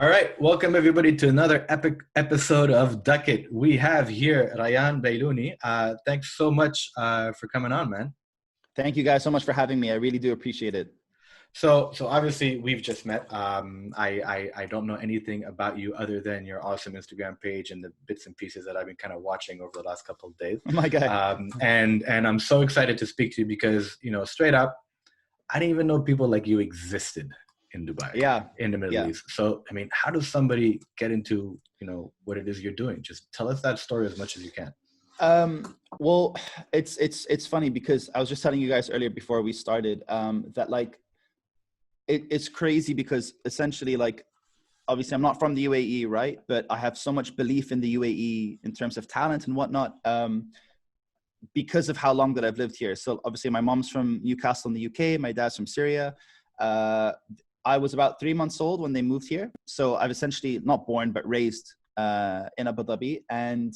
All right, welcome everybody to another epic episode of Duck It. We have here Rayan Bailouni. Thanks so much for coming on, man. Thank you guys so much for having me. I really do appreciate it. So obviously we've just met. I don't know anything about you other than your awesome Instagram page and the bits and pieces that I've been kind of watching over the last couple of days. My guy. And I'm so excited to speak to you because, you know, straight up, I didn't even know people like you existed in Dubai, in the Middle East. So, I mean, how does somebody get into, you know, what it is you're doing? Just tell us that story as much as you can. Well, it's funny because I was just telling you guys earlier before we started that like, it's crazy because essentially like, obviously I'm not from the UAE, right? But I have so much belief in the UAE in terms of talent and whatnot because of how long that I've lived here. So obviously my mom's from Newcastle in the UK, my dad's from Syria. I was about 3 months old when they moved here. So I've essentially not born, but raised in Abu Dhabi. And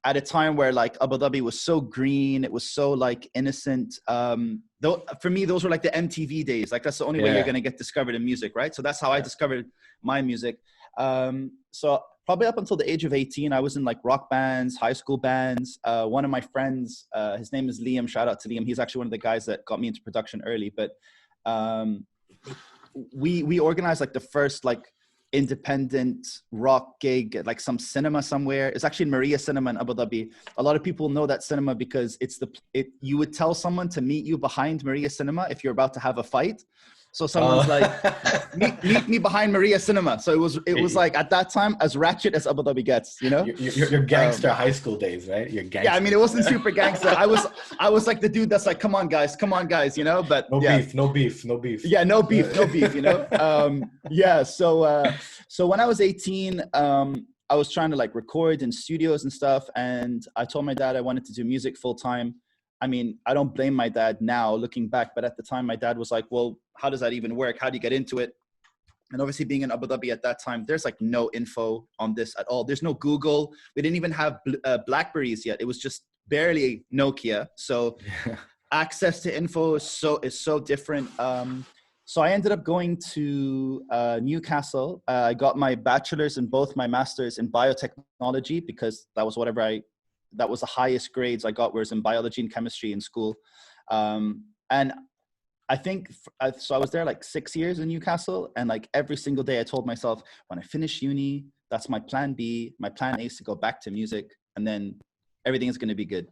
at a time where like Abu Dhabi was so green, it was so like innocent. Though for me, those were like the MTV days. Like that's the only way you're going to get discovered in music, right? So that's how I discovered my music. So probably up until the age of 18, I was in like rock bands, high school bands. One of my friends, his name is Liam. Shout out to Liam. He's actually one of the guys that got me into production early. But we organized like the first like independent rock gig at like some cinema somewhere. It's actually in Maria Cinema in Abu Dhabi. A lot of people know that cinema because you would tell someone to meet you behind Maria Cinema if you're about to have a fight. So someone's like, meet me behind Maria Cinema. So it was like at that time as ratchet as Abu Dhabi gets, you know. Your gangster high school days, right? Your gangster. Yeah, I mean it wasn't super gangster. I was like the dude that's like, come on guys, you know. But no beef. Yeah, no beef, you know. So when I was 18, I was trying to like record in studios and stuff, and I told my dad I wanted to do music full time. I mean, I don't blame my dad now looking back, but at the time my dad was like, well, how does that even work? How do you get into it? And obviously being in Abu Dhabi at that time, there's like no info on this at all. There's no Google. We didn't even have Blackberries yet. It was just barely Nokia. So access to info is so different. So I ended up going to Newcastle. I got my bachelor's and both my master's in biotechnology because that was that was the highest grades I got, whereas in biology and chemistry in school. And I think, so I was there like 6 years in Newcastle, and like every single day I told myself, when I finish uni, that's my plan B. My plan A is to go back to music, and then everything is going to be good.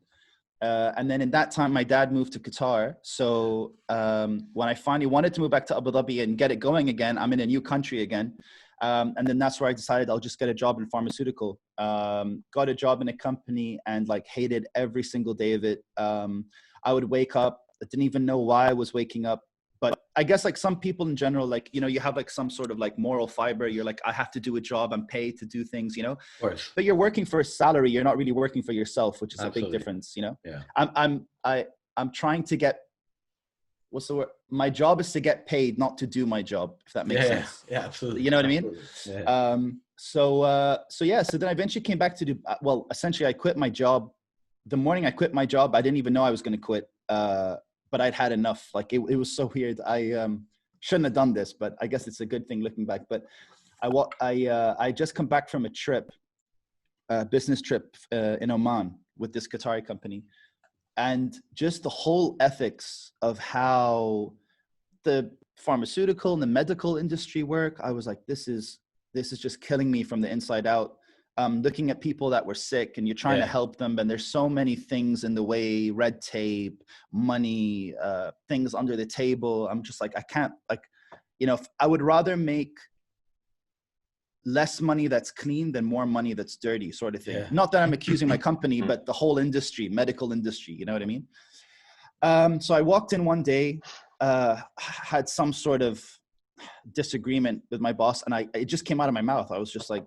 And then in that time, my dad moved to Qatar. So when I finally wanted to move back to Abu Dhabi and get it going again, I'm in a new country again. And then that's where I decided I'll just get a job in pharmaceutical. Got a job in a company and like hated every single day of it. I would wake up, I didn't even know why I was waking up. But I guess like some people in general, like, you know, you have like some sort of like moral fiber. You're like, I have to do a job. I'm paid to do things, you know. Of course. But you're working for a salary. You're not really working for yourself, which is a big difference, you know. Yeah. I'm trying to get, what's the word? My job is to get paid, not to do my job, if that makes sense. Yeah, absolutely. You know what I mean? Yeah. So then I eventually came back to do, well, essentially I quit my job. The morning I quit my job, I didn't even know I was going to quit. But I'd had enough. Like it was so weird. I shouldn't have done this, but I guess it's a good thing looking back. But I just come back from a trip, business trip in Oman with this Qatari company. And just the whole ethics of how the pharmaceutical and the medical industry work, I was like, this is just killing me from the inside out. Looking at people that were sick and you're trying to help them. And there's so many things in the way, red tape, money, things under the table. I'm just like, I can't, like, you know, I would rather make less money that's clean than more money that's dirty, sort of thing. Yeah. Not that I'm accusing my company, but the whole industry, medical industry, you know what I mean? So I walked in one day, had some sort of disagreement with my boss, and it just came out of my mouth. I was just like,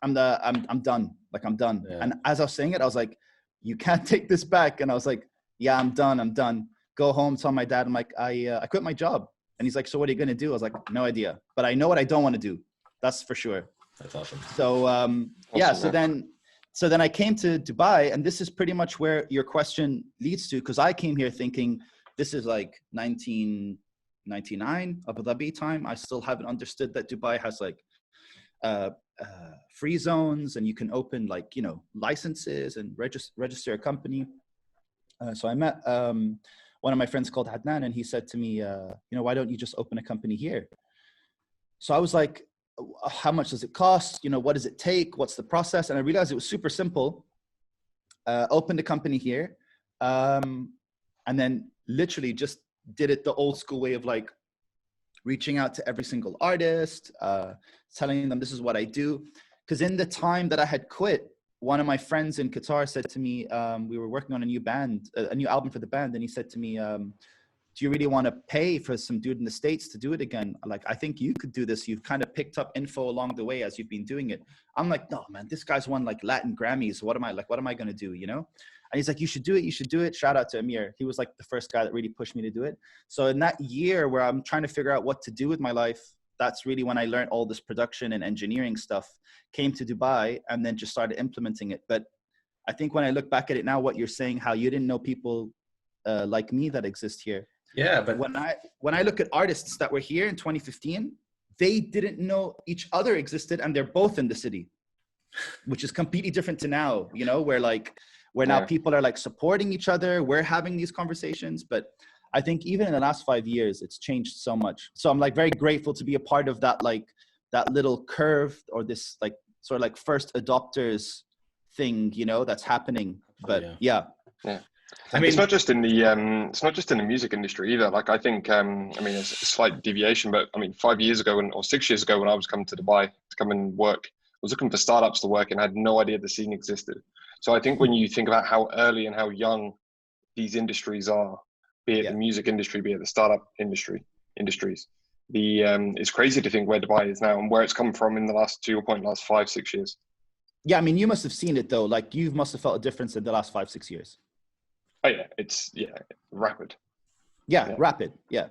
I'm done. Like, I'm done. Yeah. And as I was saying it, I was like, you can't take this back. And I was like, yeah, I'm done. Go home, tell my dad, I'm like, I quit my job. And he's like, so what are you going to do? I was like, no idea, but I know what I don't want to do. That's for sure. That's awesome. So, so then I came to Dubai, and this is pretty much where your question leads to, because I came here thinking this is like 99 Abu Dhabi time. I still haven't understood that Dubai has like free zones, and you can open like, you know, licenses and register a company. So I met one of my friends called Adnan, and he said to me, you know, why don't you just open a company here? So I was like, how much does it cost? You know, what does it take? What's the process? And I realized it was super simple. Opened a company here, and then literally just did it the old school way of like reaching out to every single artist, telling them this is what I do. Because in the time that I had quit, one of my friends in Qatar said to me, we were working on a new album for the band, and he said to me, do you really want to pay for some dude in the States to do it again? Like, I think you could do this. You've kind of picked up info along the way as you've been doing it. I'm like, no, man, this guy's won like Latin Grammys. What am I going to do, you know? And he's like, you should do it. You should do it. Shout out to Amir. He was like the first guy that really pushed me to do it. So in that year where I'm trying to figure out what to do with my life, that's really when I learned all this production and engineering stuff, came to Dubai, and then just started implementing it. But I think when I look back at it now, what you're saying, how you didn't know people like me that exist here. Yeah, but when I look at artists that were here in 2015, they didn't know each other existed, and they're both in the city, which is completely different to now, you know, where now people are like supporting each other. We're having these conversations, but I think even in the last 5 years, it's changed so much. So I'm like very grateful to be a part of that, like that little curve, or this like sort of like first adopters thing, you know, that's happening. But yeah. I mean, it's not just in the music industry either. Like, I think, I mean, it's a slight deviation, but I mean, 5 years ago or 6 years ago when I was coming to Dubai to come and work, I was looking for startups to work and had no idea the scene existed. So I think when you think about how early and how young these industries are, be it the music industry, be it the startup industries, it's crazy to think where Dubai is now and where it's come from in the last, to your point, last 5-6 years. Yeah, I mean, you must have seen it though. Like, you must have felt a difference in the last 5-6 years. Oh yeah, it's rapid. Yeah, rapid. Yeah.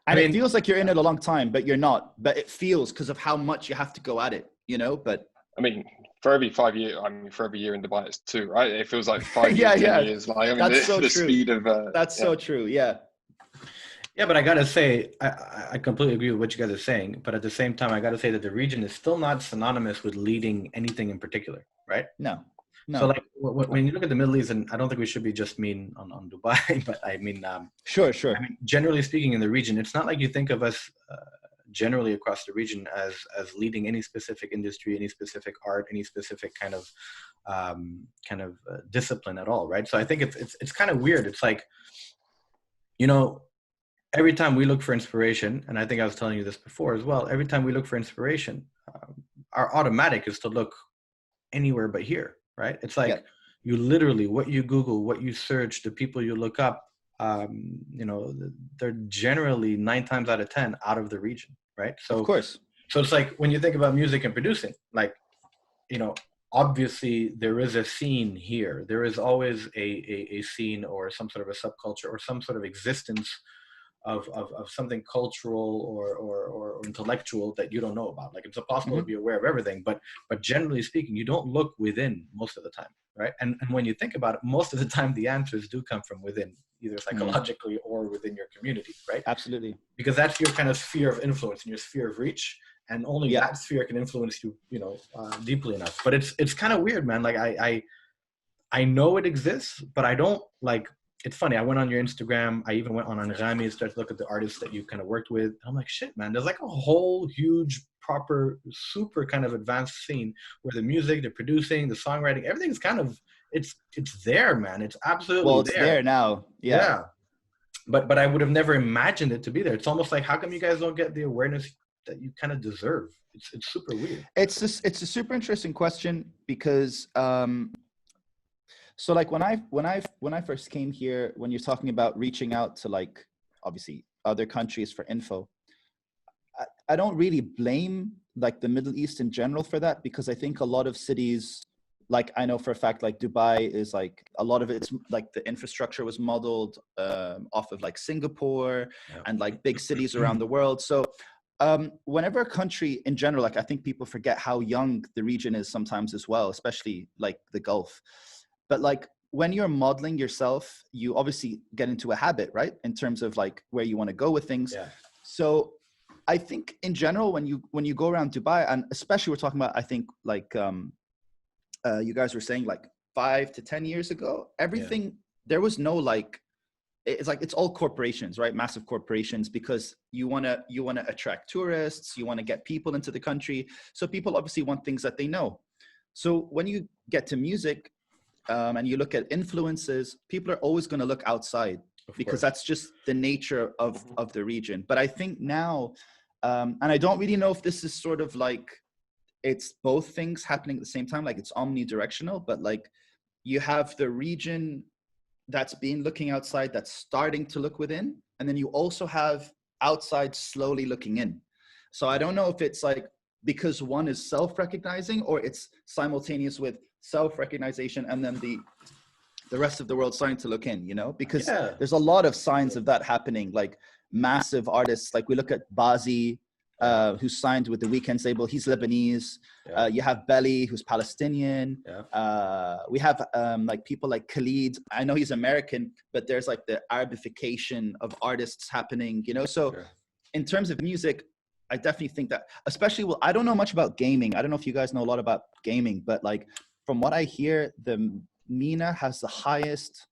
And I mean, it feels like you're in it a long time, but you're not. But it feels because of how much you have to go at it, you know? But I mean, for every year in Dubai, it's 2, right? It feels like 5 years, 10 years. Like, I mean, that's so the true. Speed of that's so true. Yeah. Yeah, but I gotta say, I completely agree with what you guys are saying. But at the same time, I gotta say that the region is still not synonymous with leading anything in particular, right? No. So like when you look at the Middle East, and I don't think we should be just mean on Dubai, but I mean, sure. I mean, generally speaking, in the region, it's not like you think of us generally across the region as leading any specific industry, any specific art, any specific kind of discipline at all, right? So I think it's kind of weird. It's like, you know, every time we look for inspiration, and I think I was telling you this before as well, every time we look for inspiration, our automatic is to look anywhere but here. Right? It's like you literally, what you Google, what you search, the people you look up, you know, they're generally 9 times out of 10 out of the region, right? So of course. So it's like when you think about music and producing, like, you know, obviously there is a scene here. There is always a scene or some sort of a subculture or some sort of existence of something cultural or intellectual that you don't know about. Like, it's impossible to be aware of everything, but generally speaking, you don't look within most of the time, right? And when you think about it, most of the time the answers do come from within, either psychologically or within your community, right? Absolutely. Because that's your kind of sphere of influence and your sphere of reach, and only that sphere can influence you, you know, deeply enough. But it's kind of weird, man. Like, I know it exists, but I don't like. It's funny. I went on your Instagram. I even went on Rami and started to look at the artists that you kind of worked with. I'm like, shit, man. There's like a whole huge, proper, super kind of advanced scene where the music, the producing, the songwriting, everything's kind of it's there, man. It's absolutely it's there now. Yeah. But I would have never imagined it to be there. It's almost like, how come you guys don't get the awareness that you kind of deserve? It's super weird. It's a super interesting question because. So like when I first came here, when you're talking about reaching out to like obviously other countries for info, I don't really blame like the Middle East in general for that, because I think a lot of cities, like I know for a fact, like Dubai is like a lot of it's like the infrastructure was modeled off of like Singapore and like big cities around the world. So whenever a country in general, like I think people forget how young the region is sometimes as well, especially like the Gulf. But like when you're modeling yourself, you obviously get into a habit, right? In terms of like where you want to go with things. Yeah. So I think in general, when you go around Dubai, and especially we're talking about, I think like you guys were saying like 5 to 10 years ago, everything, there was no like, it's like, it's all corporations, right? Massive corporations, because you want to attract tourists, you want to get people into the country. So people obviously want things that they know. So when you get to music, and you look at influences, people are always going to look outside, because that's just the nature of the region. But I think now, and I don't really know if this is sort of like, it's both things happening at the same time, like it's omnidirectional, but like you have the region that's been looking outside, that's starting to look within. And then you also have outside slowly looking in. So I don't know if it's like, because one is self-recognizing, or it's simultaneous with self-recognition and then the rest of the world starting to look in, you know, because there's a lot of signs of that happening, like massive artists. Like we look at Bazi, who signed with the Weeknd's label. He's Lebanese. You have Belly, who's Palestinian. We have like people like Khalid. I know he's American, but there's like the Arabification of artists happening, you know? So in terms of music, I definitely think that, especially, well, I don't know much about gaming. I don't know if you guys know a lot about gaming, but like from what I hear, the MENA has the highest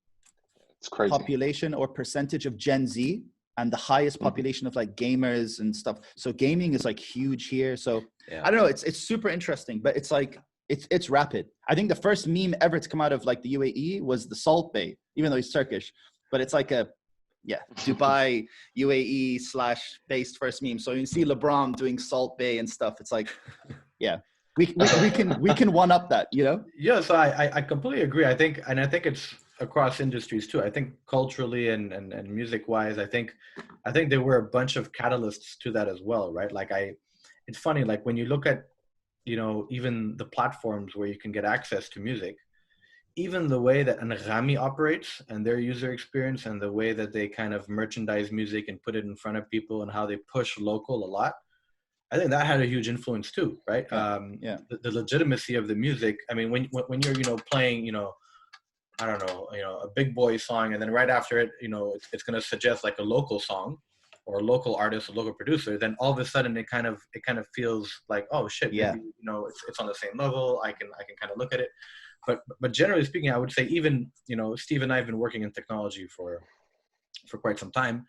population or percentage of Gen Z, and the highest population of like gamers and stuff. So gaming is like huge here. So I don't know, it's super interesting, but it's like, it's rapid. I think the first meme ever to come out of like the UAE was the Salt Bay, even though he's Turkish, but it's like a, Dubai, UAE / based first meme. So you see LeBron doing Salt Bay and stuff. It's like, we can one up that, you know? Yeah, so I completely agree. I think it's across industries too. I think culturally and music wise, I think there were a bunch of catalysts to that as well, right? Like it's funny, like when you look at, you know, even the platforms where you can get access to music, even the way that Anghami operates and their user experience, and the way that they kind of merchandise music and put it in front of people, and how they push local a lot, I think that had a huge influence too, right? The legitimacy of the music. I mean, when you're, you know, playing, you know, I don't know, you know, a big boy song, and then right after it, you know, it's going to suggest like a local song or a local artist, a local producer, then all of a sudden it kind of feels like, oh shit, maybe, you know, it's on the same level. I can kind of look at it. But generally speaking, I would say, even, you know, Steve and I have been working in technology for quite some time.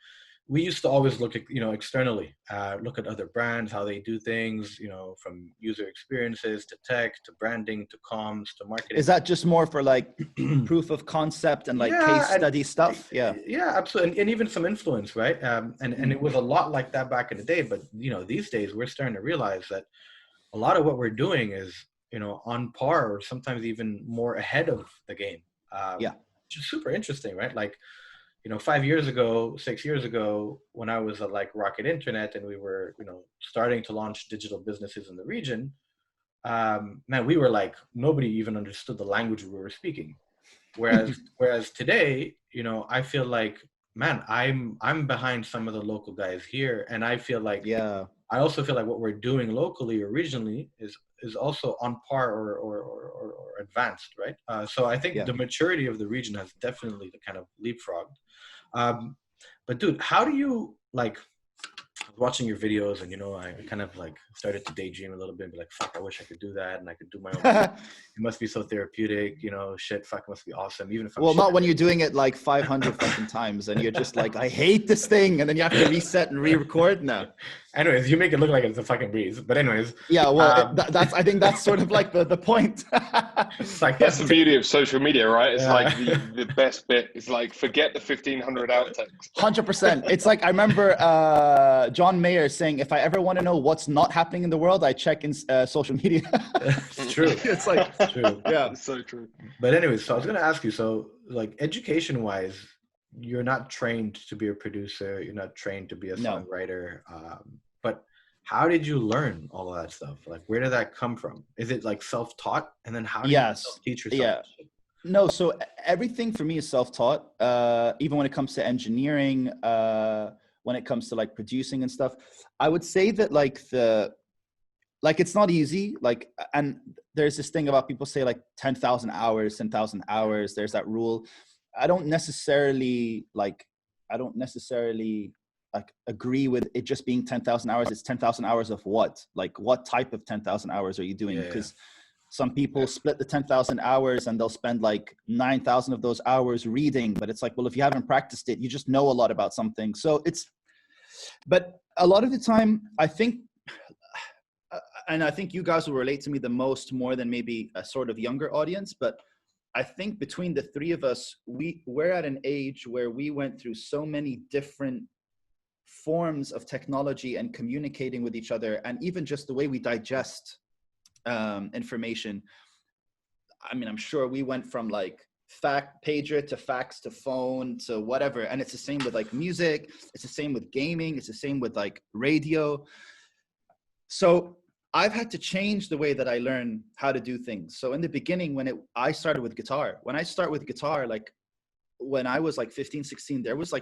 We used to always look at, you know, externally, look at other brands, how they do things, you know, from user experiences to tech to branding to comms to marketing. Is that just more for like proof of concept and like case study stuff? Yeah, absolutely. And even some influence, right? And it was a lot like that back in the day. But, you know, these days we're starting to realize that a lot of what we're doing is, you know, on par or sometimes even more ahead of the game. Which is super interesting, right? Like, you know, 5 years ago, 6 years ago, when I was at like Rocket Internet and we were, you know, starting to launch digital businesses in the region, man, we were like, nobody even understood the language we were speaking. Whereas today, you know, I feel like, man, I'm behind some of the local guys here, and I feel like, I also feel like what we're doing locally or regionally is also on par or advanced, right? So I think the maturity of the region has definitely kind of leapfrogged. But dude, how do you, like, watching your videos, and, you know, I kind of like started to daydream a little bit and be like, fuck, I wish I could do that, and I could do my own. It must be so therapeutic, you know, shit, fuck, it must be awesome. Even if I'm not when you're doing it like 500 fucking times and you're just like, I hate this thing, and then you have to reset and re-record. No. Anyways, you make it look like it's a fucking breeze. But anyways. Yeah, well, I think that's sort of like the point. It's like, that's the beauty of social media, right? It's like the best bit is like, forget the 1,500 outtakes. 100%. It's like, I remember John Mayer saying, if I ever want to know what's not happening in the world, I check in social media. It's true. It's like, it's true. Yeah. It's so true. But anyways, so I was going to ask you, so like education-wise, you're not trained to be a producer. You're not trained to be a songwriter. But how did you learn all of that stuff? Like, where did that come from? Is it like self-taught? And then how do you self-teach yourself? Yeah. No, so everything for me is self-taught. Even when it comes to engineering, when it comes to like producing and stuff, I would say that like like, it's not easy. Like, and there's this thing about people say like 10,000 hours, 10,000 hours. There's that rule. I don't necessarily agree with it just being 10,000 hours. It's 10,000 hours of what? Like, what type of 10,000 hours are you doing? Because some people split the 10,000 hours and they'll spend like 9,000 of those hours reading. But it's like, well, if you haven't practiced it, you just know a lot about something. So but a lot of the time, I think, and I think you guys will relate to me the most, more than maybe a sort of younger audience, but I think between the three of us, we're at an age where we went through so many different forms of technology and communicating with each other, and even just the way we digest information. I mean, I'm sure we went from like pager to fax to phone to whatever, and it's the same with like music, it's the same with gaming, it's the same with like radio. So I've had to change the way that I learn how to do things. So in the beginning, I started with guitar. When I start with guitar, like when I was like 15, 16, there was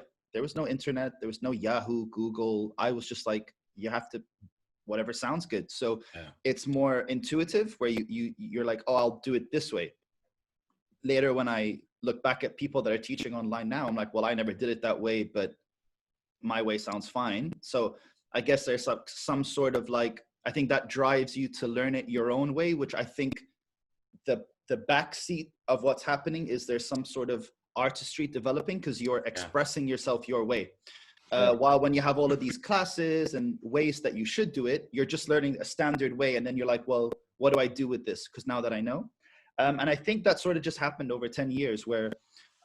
no internet, there was no Yahoo, Google. I was just like, you have to, whatever sounds good. So it's more intuitive, where you're like, oh, I'll do it this way. Later, when I look back at people that are teaching online now, I'm like, well, I never did it that way, but my way sounds fine. So I guess there's some sort of like, I think that drives you to learn it your own way, which I think the backseat of what's happening is there's some sort of artistry developing, because you're expressing yourself your way. While when you have all of these classes and ways that you should do it, you're just learning a standard way. And then you're like, well, what do I do with this? Because now that I know. And I think that sort of just happened over 10 years where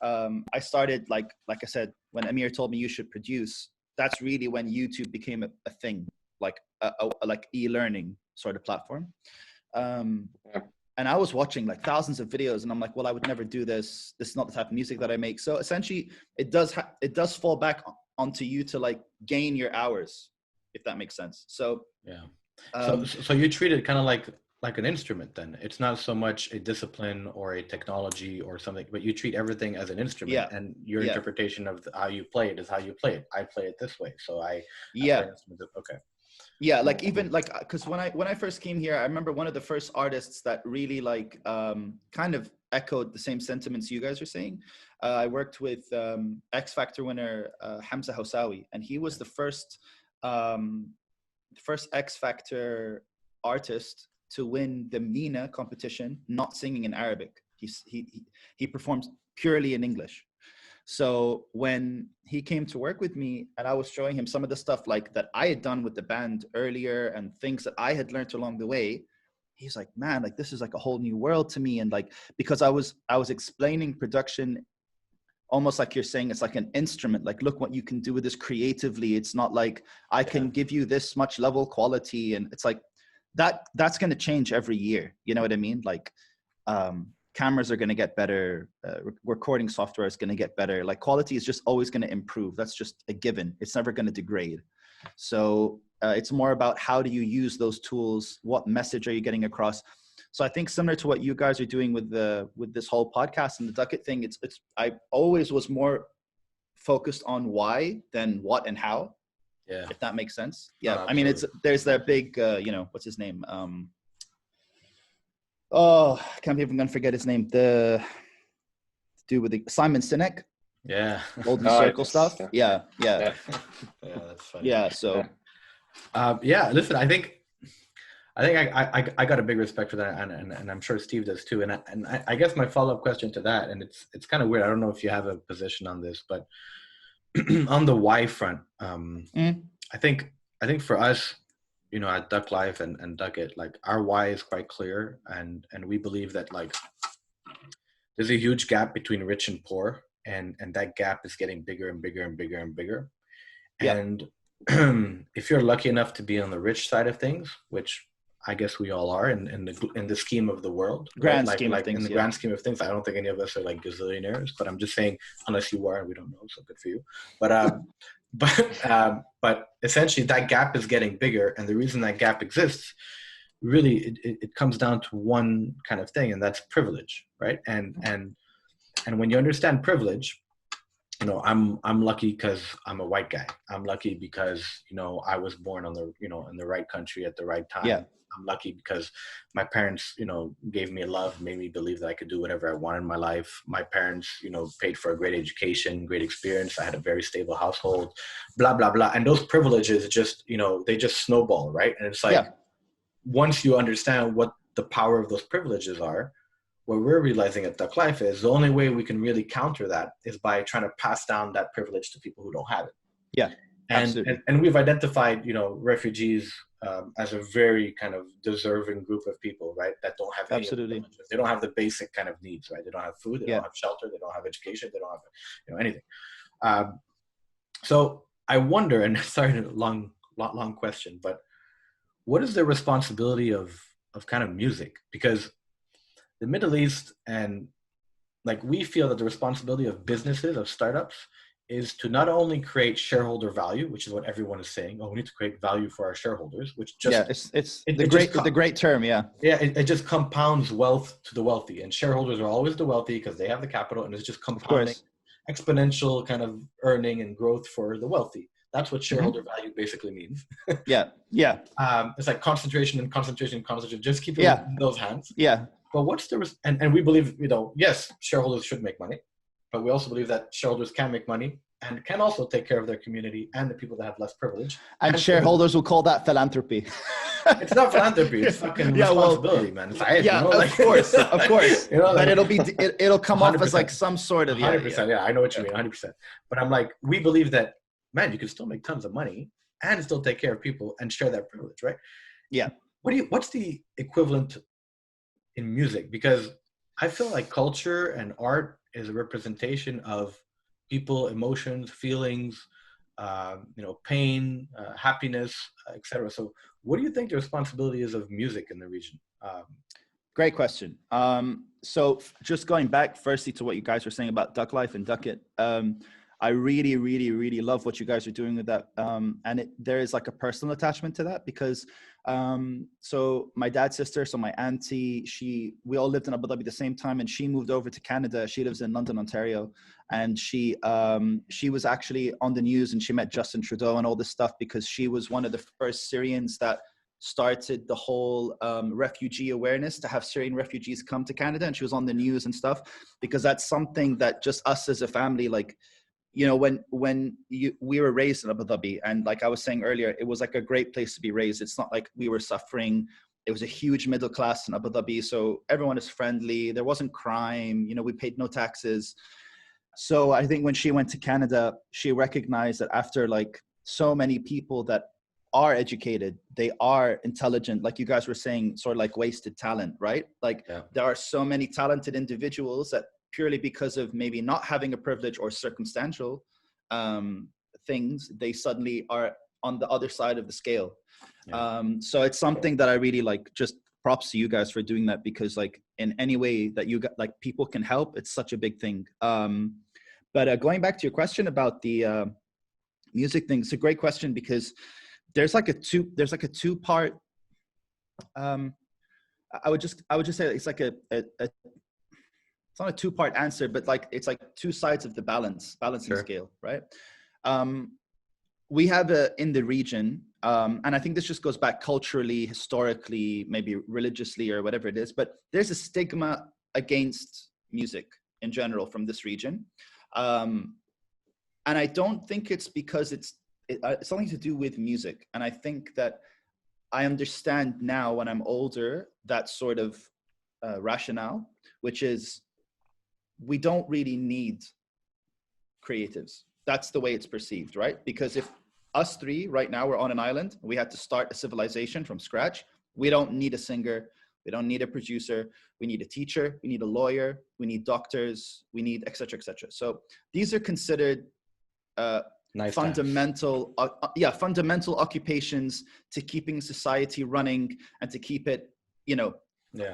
I started, like I said, when Amir told me you should produce, that's really when YouTube became a thing, like like e-learning sort of platform. And I was watching like thousands of videos, and I'm like, well, I would never do this. This is not the type of music that I make. So essentially, it does fall back onto you to like gain your hours, if that makes sense. So so you treat it kind of like an instrument then. It's not so much a discipline or a technology or something, but you treat everything as an instrument, and your interpretation of how you play it is how you play it. I play it this way, so I okay. Yeah, like even like, because when I first came here, I remember one of the first artists that really like kind of echoed the same sentiments you guys are saying. I worked with X Factor winner Hamza Housawi, and he was the first X Factor artist to win the MENA competition, not singing in Arabic. He performs purely in English. So when he came to work with me and I was showing him some of the stuff like that I had done with the band earlier and things that I had learned along the way, he's like, man, like this is like a whole new world to me. And like, because I was explaining production almost like you're saying, it's like an instrument, like, look what you can do with this creatively. It's not like I can give you this much level quality. And it's like, that's going to change every year. You know what I mean? Like, cameras are going to get better. Recording software is going to get better. Like quality is just always going to improve. That's just a given. It's never going to degrade. So it's more about how do you use those tools? What message are you getting across? So I think similar to what you guys are doing with this whole podcast and the Duck It thing, I always was more focused on why than what and how. Yeah. If that makes sense. Yeah. I mean, there's that big, what's his name? I can't believe I'm going to forget his name. The dude with the Simon Sinek. Yeah. Golden Circle stuff. Yeah. Yeah, that's funny. Yeah. So. Listen, I think I got a big respect for that, and I'm sure Steve does too. And I guess my follow-up question to that, and it's kind of weird. I don't know if you have a position on this, but on the why front, I think for us, at DUCKLIFE and Duck It, like our why is quite clear, and we believe that like there's a huge gap between rich and poor, and that gap is getting bigger and bigger and bigger and bigger. Yeah. And if you're lucky enough to be on the rich side of things, which I guess we all are in the scheme of the world, grand scheme of things. In the grand scheme of things, I don't think any of us are like gazillionaires, but I'm just saying, unless you are, we don't know, so good for you. But essentially that gap is getting bigger, and the reason that gap exists, really, it comes down to one kind of thing, and that's privilege, right? And when you understand privilege, I'm lucky because I'm a white guy. I'm lucky because, I was born on the, in the right country at the right time. Yeah. I'm lucky because my parents, gave me love, made me believe that I could do whatever I wanted in my life. My parents, paid for a great education, great experience. I had a very stable household, blah, blah, blah. And those privileges just, they just snowball, right? And it's like, once you understand what the power of those privileges are, what we're realizing at Duck Life is the only way we can really counter that is by trying to pass down that privilege to people who don't have it. Yeah, absolutely. And we've identified, refugees as a very kind of deserving group of people, right? That don't have any absolutely. They don't have the basic kind of needs, right? They don't have food, they don't have shelter, they don't have education, they don't have, anything. So I wonder, and sorry, long question, but what is the responsibility of kind of music? Because the Middle East, and like we feel that the responsibility of businesses, of startups, is to not only create shareholder value, which is what everyone is saying. Oh, we need to create value for our shareholders, which just it's the great term. It just compounds wealth to the wealthy, and shareholders are always the wealthy because they have the capital, and it's just compounding exponential kind of earning and growth for the wealthy. That's what shareholder value basically means. It's like concentration and concentration and concentration. Just keep it in those hands. But what's the and we believe, yes, shareholders should make money, but we also believe that shareholders can make money and can also take care of their community and the people that have less privilege. And shareholders will call that philanthropy. It's not philanthropy. It's fucking responsibility, man. It's of course. But it'll come 100%. Off as like some sort of 100%. Yeah, I know what you mean. 100%. But I'm like, we believe that, man, you can still make tons of money and still take care of people and share that privilege, right? Yeah. What's the equivalent in music? Because I feel like culture and art is a representation of people, emotions, feelings, pain, happiness, etc. So what do you think the responsibility is of music in the region? Great question. So just going back firstly to what you guys were saying about Duck Life and Duck It, I really, really, really love what you guys are doing with that. And there is like a personal attachment to that because so my dad's sister, so my auntie, we all lived in Abu Dhabi at the same time, and she moved over to Canada. She lives in London, Ontario. And she was actually on the news, and she met Justin Trudeau and all this stuff because she was one of the first Syrians that started the whole refugee awareness to have Syrian refugees come to Canada. And she was on the news and stuff because that's something that just us as a family, like, when we were raised in Abu Dhabi, and like I was saying earlier, it was like a great place to be raised. It's not like we were suffering. It was a huge middle class in Abu Dhabi. So everyone is friendly. There wasn't crime. We paid no taxes. So I think when she went to Canada, she recognized that after like so many people that are educated, they are intelligent, like you guys were saying, sort of like wasted talent, right? Like there are so many talented individuals that purely because of maybe not having a privilege or circumstantial things, they suddenly are on the other side of the scale. So it's something that I really like. Just props to you guys for doing that, because like in any way that you got, like people can help, it's such a big thing. But going back to your question about the music thing, it's a great question because there's like a two-part. I would just say it's like it's not a two-part answer, but like it's like two sides of the balancing scale, right? We have in the region, and I think this just goes back culturally, historically, maybe religiously or whatever it is, but there's a stigma against music in general from this region. And I don't think it's because it's something to do with music. And I think that I understand now when I'm older, that sort of rationale, which is, we don't really need creatives. That's the way it's perceived, right? Because if us three right now we're on an island, we had to start a civilization from scratch, we don't need a singer, we don't need a producer, we need a teacher, we need a lawyer, we need doctors, we need et cetera, et cetera. So these are considered fundamental occupations to keeping society running and to keep it,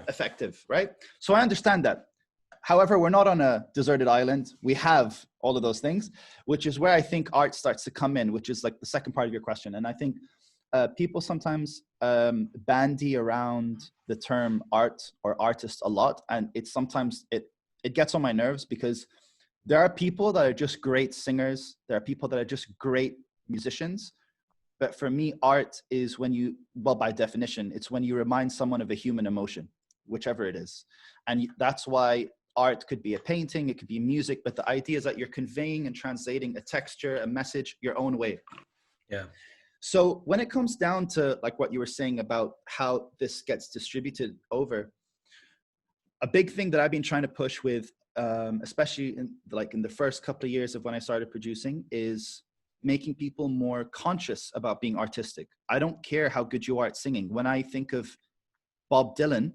effective, right? So I understand that. However, we're not on a deserted island. We have all of those things, which is where I think art starts to come in, which is like the second part of your question. And I think people sometimes bandy around the term art or artist a lot. And it's sometimes, it gets on my nerves because there are people that are just great singers. There are people that are just great musicians. But for me, art is when you, well, by definition, it's when you remind someone of a human emotion, whichever it is. And that's why art could be a painting, it could be music, but the idea is that you're conveying and translating a texture, a message, your own way. Yeah. So when it comes down to like what you were saying about how this gets distributed over, a big thing that I've been trying to push with, especially in the first couple of years of when I started producing, is making people more conscious about being artistic. I don't care how good you are at singing. When I think of Bob Dylan,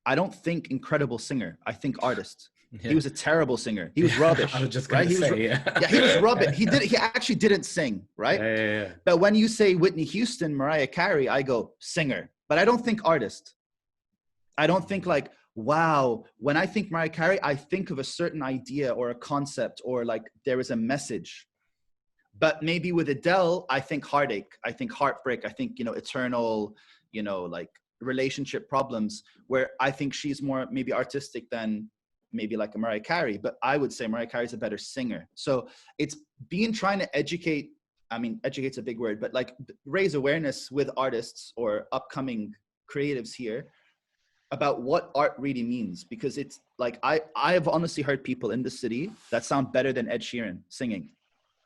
I don't think incredible singer. I think artist. Yeah. He was a terrible singer. He was rubbish. I was just going to say, yeah, he was rubbish. He actually didn't sing, right? Yeah. But when you say Whitney Houston, Mariah Carey, I go singer. But I don't think artist. I don't think like, wow. When I think Mariah Carey, I think of a certain idea or a concept or like there is a message. But maybe with Adele, I think heartache. I think heartbreak. I think, eternal, like relationship problems, where I think she's more maybe artistic than maybe like a Mariah Carey. But I would say Mariah Carey's a better singer. So it's trying to educate. I mean, educate's a big word, but like raise awareness with artists or upcoming creatives here about what art really means. Because it's like, I've honestly heard people in the city that sound better than Ed Sheeran singing.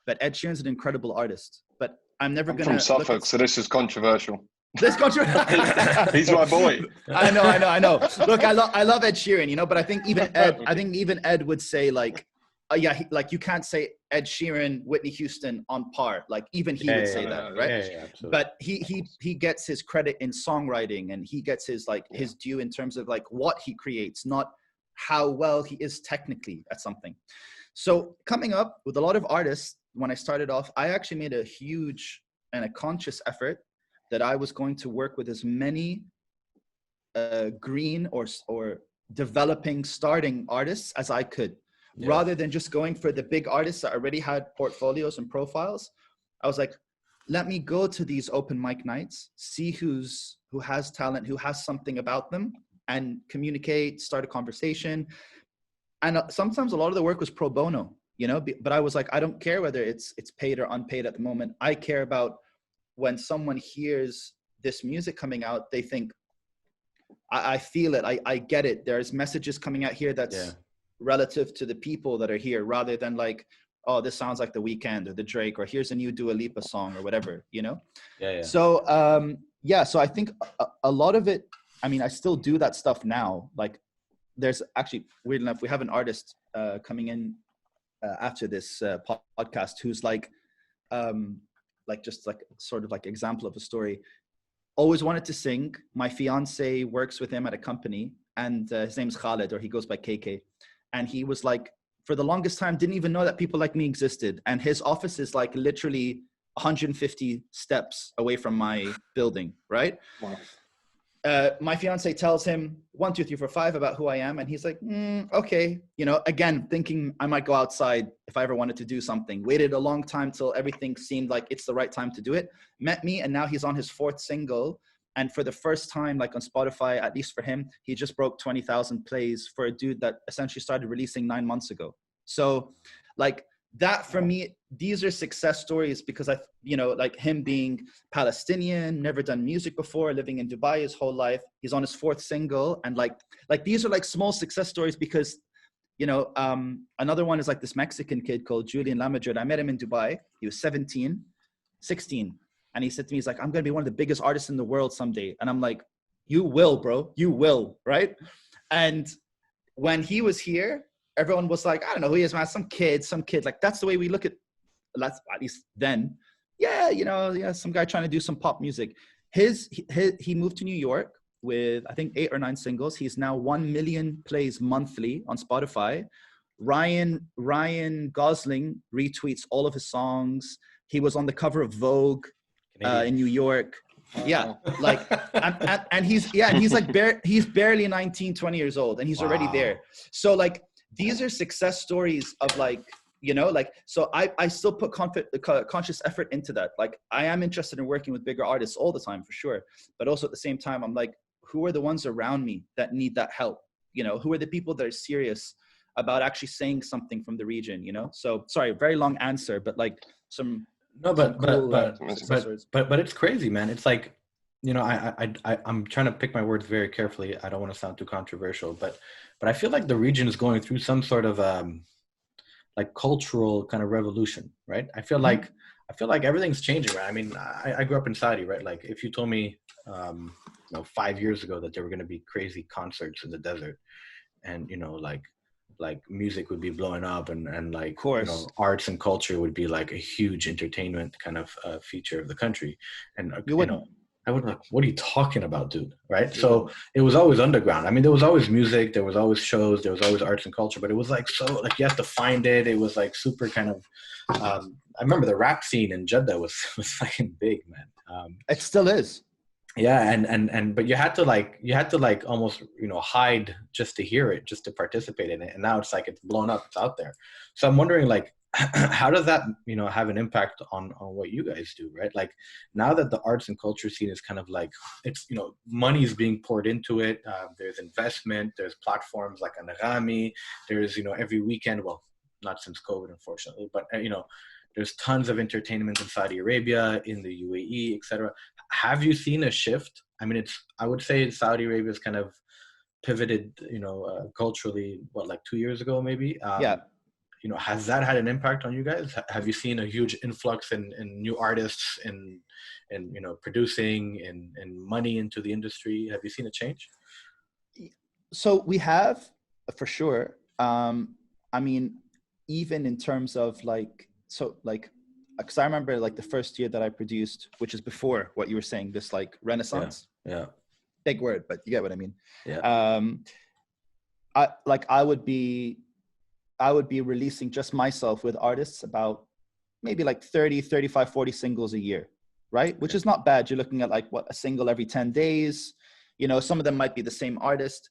But Ed Sheeran's an incredible artist. But I'm never going to... I'm from Suffolk, so this is controversial. This controversial. He's my boy. I know. Look, I love Ed Sheeran, but I think even Ed would say like, you can't say Ed Sheeran, Whitney Houston on par. Like even he would say that, right? Yeah, absolutely. But he gets his credit in songwriting, and he gets his his due in terms of like what he creates, not how well he is technically at something. So coming up with a lot of artists, when I started off, I actually made a huge and a conscious effort that I was going to work with as many green or developing, starting artists as I could, rather than just going for the big artists that already had portfolios and profiles. I was like, let me go to these open mic nights, see who has talent, who has something about them, and communicate, start a conversation. And sometimes a lot of the work was pro bono, but I was like, I don't care whether it's paid or unpaid at the moment. I care about when someone hears this music coming out, they think, I feel it, I get it. There's messages coming out here that's relative to the people that are here, rather than like, oh, this sounds like The Weeknd or the Drake, or here's a new Dua Lipa song or whatever, Yeah. So, so I think a lot of it, I mean, I still do that stuff now. Like, there's actually, weird enough, we have an artist coming in after this podcast who's like just like sort of like example of a story. Always wanted to sing. My fiance works with him at a company, and his name's Khaled, or he goes by KK. And he was like, for the longest time, didn't even know that people like me existed. And his office is like literally 150 steps away from my building, right? Wow. My fiance tells him 1, 2, 3, 4, 5 about who I am. And he's like, okay. Again, thinking I might go outside if I ever wanted to do something. Waited a long time till everything seemed like it's the right time to do it. Met me, and now he's on his 4th single. And for the first time, like on Spotify, at least for him, he just broke 20,000 plays for a dude that essentially started releasing 9 months ago. So like that for me, these are success stories because like him being Palestinian, never done music before, living in Dubai his whole life. He's on his 4th single. And like these are like small success stories because, another one is like this Mexican kid called Julian Lamadrid. I met him in Dubai. He was 16. And he said to me, he's like, I'm going to be one of the biggest artists in the world someday. And I'm like, you will, bro. You will, right? And when he was here, everyone was like, I don't know who he is, man. Some kid. Like, that's the way we look at least then. Yeah, some guy trying to do some pop music. He moved to New York with, I think, 8 or 9 singles. He's now 1 million plays monthly on Spotify. Ryan Gosling retweets all of his songs. He was on the cover of Vogue in New York. Yeah, like, and he's like, he's barely 19, 20 years old, and he's already there. So like, these are success stories of like, so I still put conscious effort into that. Like, I am interested in working with bigger artists all the time for sure. But also at the same time, I'm like, who are the ones around me that need that help? Who are the people that are serious about actually saying something from the region, you know? So sorry, very long answer, but like some no, but it's crazy, man. It's like, you know, I'm trying to pick my words very carefully. I don't want to sound too controversial, but I feel like the region is going through some sort of like cultural kind of revolution, right? I feel like everything's changing, right? I mean, I grew up in Saudi, right? Like if you told me, you know, 5 years ago that there were going to be crazy concerts in the desert, and you know, like music would be blowing up, and like, you know, arts and culture would be like a huge entertainment kind of feature of the country, and you know, I would like, what are you talking about, dude? Right? So it was always underground. I mean, there was always music, there was always shows, there was always arts and culture, but it was like, so like you have to find it. It was like super kind of, I remember the rap scene in Jeddah was fucking big, man. It still is. Yeah. And, but you had to like almost, you know, hide just to hear it, just to participate in it. And now it's like, it's blown up, it's out there. So I'm wondering, like, how does that, you know, have an impact on what you guys do, right? Like now that the arts and culture scene is kind of like, it's, you know, money is being poured into it. There's investment, there's platforms like Anagami, there's, you know, every weekend, well, not since COVID, unfortunately, but you know, there's tons of entertainment in Saudi Arabia, in the UAE, etc. Have you seen a shift? I mean, I would say Saudi Arabia is kind of pivoted, you know, culturally, what, like 2 years ago, maybe? Yeah. You know, has that had an impact on you guys? Have you seen a huge influx in new artists and you know, producing and money into the industry? Have you seen a change? So we have, for sure. I mean, even in terms of like, so like, because I remember like the first year that I produced, which is before what you were saying, this like renaissance. Yeah. Big word, but you get what I mean. Yeah. I would be releasing just myself with artists about maybe like 30, 35, 40 singles a year, right? Which is not bad. You're looking at like what, a single every 10 days. You know, some of them might be the same artist,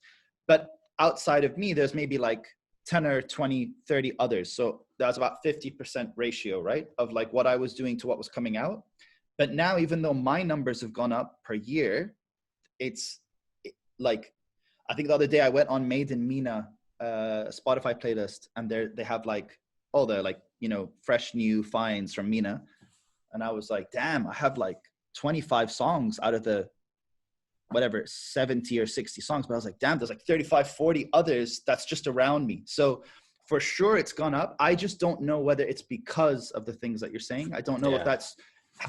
but outside of me, there's maybe like 10 or 20, 30 others. So that's about 50% ratio, right? Of like what I was doing to what was coming out. But now, even though my numbers have gone up per year, it's like, I think the other day I went on Made in Mina, Spotify playlist, and they have like all the like, you know, fresh new finds from Mina, and I was like, damn, I have like 25 songs out of the whatever 70 or 60 songs, but I was like, damn, there's like 35, 40 others that's just around me. So for sure it's gone up. I just don't know whether it's because of the things that you're saying. I don't know if that's,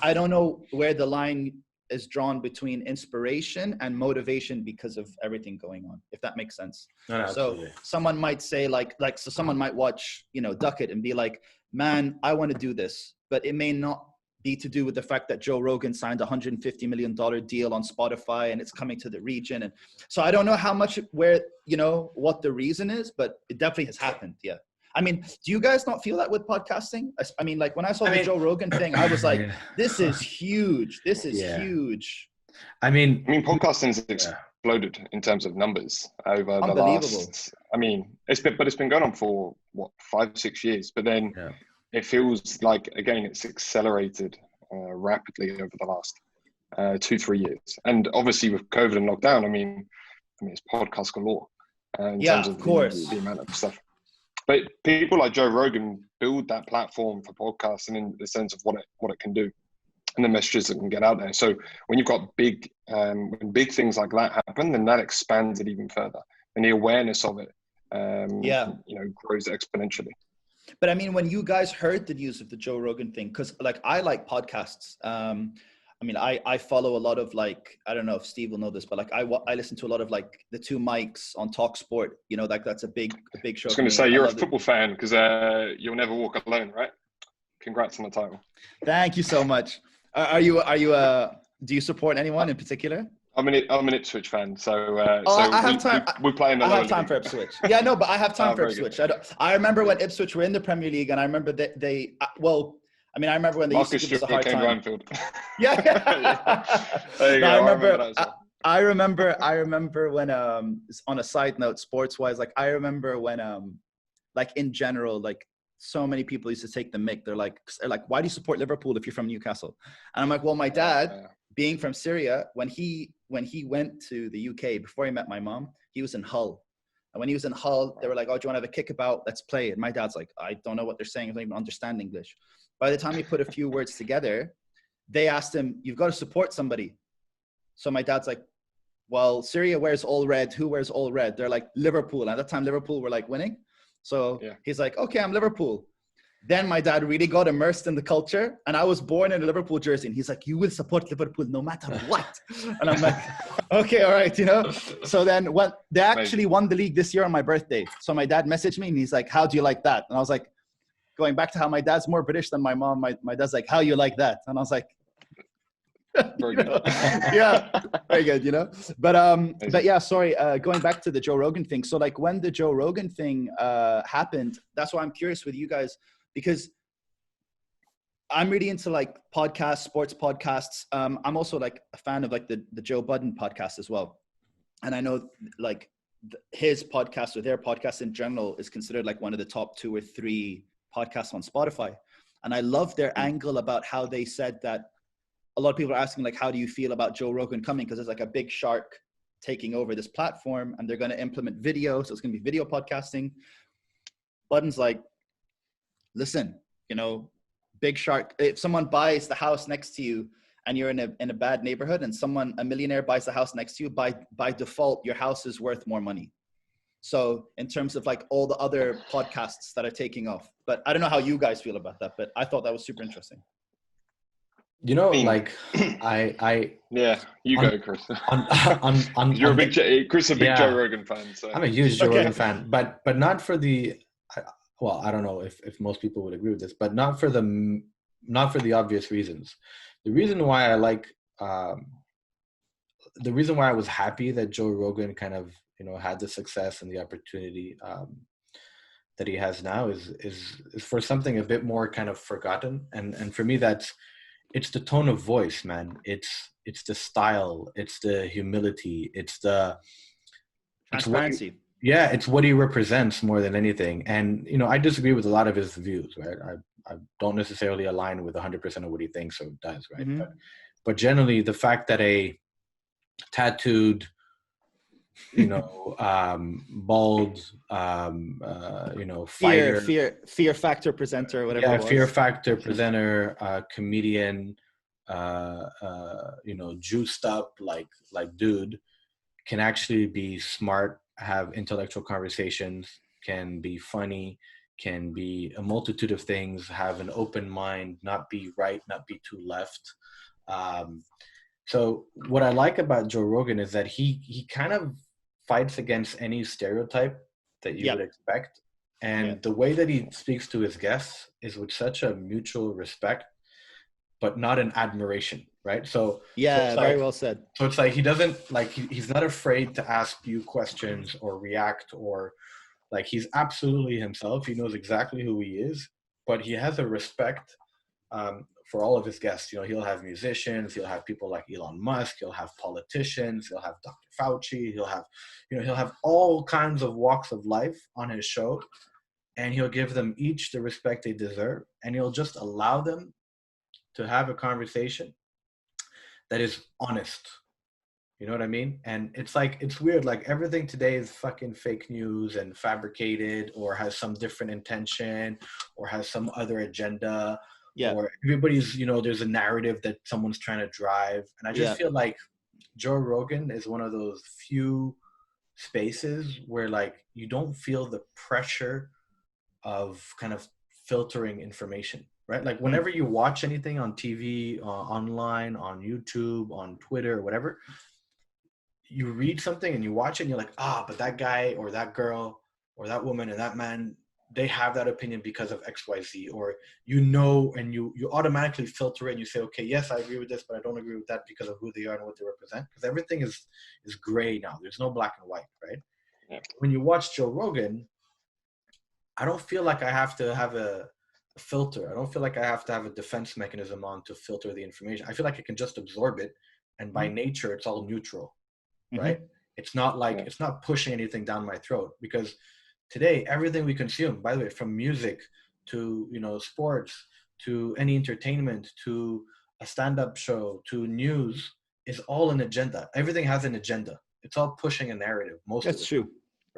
I don't know where the line is drawn between inspiration and motivation because of everything going on, if that makes sense. No, so someone might say so someone might watch, you know, Duck It and be like, man, I want to do this, but it may not be to do with the fact that Joe Rogan signed a $150 million deal on Spotify and it's coming to the region. And so I don't know how much, where, you know, what the reason is, but it definitely has happened. Yeah. I mean, do you guys not feel that with podcasting? I mean, like when I saw the Joe Rogan thing, I was like, this is huge. This is huge. I mean, podcasting's exploded in terms of numbers over the last, I mean, it's been going on for what, 5-6 years, but then it feels like, again, it's accelerated rapidly over the last 2-3 years. And obviously with COVID and lockdown, I mean, it's podcast galore in terms of the amount of stuff. But people like Joe Rogan build that platform for podcasting in the sense of what it can do and the messages that can get out there. So when you've got when big things like that happen, then that expands it even further. And the awareness of it, you know, grows exponentially. But I mean, when you guys heard the news of the Joe Rogan thing, because like I like podcasts. I mean, I follow a lot of like, I don't know if Steve will know this, but like I listen to a lot of like the Two Mics on Talk Sport. You know, like that's a big show. I was going to say, you're a football fan because you'll never walk alone, right? Congrats on the title. Thank you so much. Are you do you support anyone in particular? I'm an Ipswich fan, so I have time. We play in the I have time for Ipswich. Yeah, no, but I have time for Ipswich. I remember when Ipswich were in the Premier League, and I remember they I mean, I rember when they used to give us a hard time. Yeah. There you go. I remember when on a side note, sports wise, like I remember when like in general, like so many people used to take the mick. They're like, why do you support Liverpool if you're from Newcastle? And I'm like, well, my dad, being from Syria, when he went to the UK before he met my mom, he was in Hull. And when he was in Hull, they were like, oh, do you want to have a kickabout? Let's play. And my dad's like, I don't know what they're saying. I don't even understand English. By the time he put a few words together, they asked him, you've got to support somebody. So my dad's like, well, Syria wears all red. Who wears all red? They're like, Liverpool. And at that time, Liverpool were like winning. So he's like, okay, I'm Liverpool. Then my dad really got immersed in the culture. And I was born in a Liverpool jersey. And he's like, you will support Liverpool no matter what. And I'm like, okay, all right, you know. So then when they actually won the league this year on my birthday. So my dad messaged me and he's like, how do you like that? And I was like, going back to how my dad's more British than my mom. My dad's like, how you like that? And I was like, very good. Yeah, very good, you know. But yeah, sorry, going back to the Joe Rogan thing. So like when the Joe Rogan thing happened, that's why I'm curious with you guys, because I'm really into like podcasts, sports podcasts. I'm also like a fan of like the Joe Budden podcast as well. And I know like his podcast or their podcast in general is considered like one of the top 2 or 3 podcasts on Spotify. And I love their angle about how they said that a lot of people are asking like, how do you feel about Joe Rogan coming? Because there's like a big shark taking over this platform and they're going to implement video. So it's going to be video podcasting. Budden's like, listen, you know, big shark, if someone buys the house next to you and you're in a bad neighborhood and a millionaire buys the house next to you, by default, your house is worth more money. So in terms of like all the other podcasts that are taking off, but I don't know how you guys feel about that, but I thought that was super interesting. You know, like I yeah, you go, Chris. You're a big Chris, a big Joe Rogan fan. So I'm a huge Joe Rogan fan, but not for the. Well, I don't know if most people would agree with this, but not for the obvious reasons. The reason why I like, the reason why I was happy that Joe Rogan kind of, you know, had the success and the opportunity that he has now is for something a bit more kind of forgotten, and for me it's the tone of voice, man. It's the style, it's the humility, it's the transparency. It's what he represents more than anything. And, you know, I disagree with a lot of his views, right? I don't necessarily align with 100% of what he thinks or does, right? Mm-hmm. But generally, the fact that a tattooed, you know, bald, you know, fighter, fear factor presenter, whatever. Yeah, fear factor presenter, comedian, you know, juiced up like dude, can actually be smart, have intellectual conversations, can be funny, can be a multitude of things, have an open mind, not be right, not be too left. So what I like about Joe Rogan is that he kind of fights against any stereotype that you would expect. And the way that he speaks to his guests is with such a mutual respect, but not an admiration, right? So very well said. So it's like he doesn't like he's not afraid to ask you questions or react, or like he's absolutely himself. He knows exactly who he is, but he has a respect for all of his guests. You know, he'll have musicians, he'll have people like Elon Musk, he'll have politicians, he'll have Dr. Fauci, he'll have all kinds of walks of life on his show, and he'll give them each the respect they deserve, and he'll just allow them to have a conversation that is honest. You know what I mean? And it's like, it's weird. Like everything today is fucking fake news and fabricated, or has some different intention, or has some other agenda. Yeah. Or everybody's, you know, there's a narrative that someone's trying to drive. And I just feel like Joe Rogan is one of those few spaces where like you don't feel the pressure of kind of filtering information. Right? Like whenever you watch anything on TV, online, on YouTube, on Twitter, or whatever, you read something and you watch it and you're like, but that guy or that girl or that woman or that man, they have that opinion because of X, Y, Z, or, you know, and you automatically filter it and you say, okay, yes, I agree with this, but I don't agree with that because of who they are and what they represent. Because everything is gray now. There's no black and white, right? Yeah. When you watch Joe Rogan, I don't feel like I have to have a filter. I don't feel like I have to have a defense mechanism on to filter the information. I feel like I can just absorb it, and by nature it's all neutral, right? It's not like it's not pushing anything down my throat, because today everything we consume, by the way, from music to, you know, sports to any entertainment to a stand-up show to news, is all an agenda. Everything has an agenda. It's all pushing a narrative. Most of it. That's true.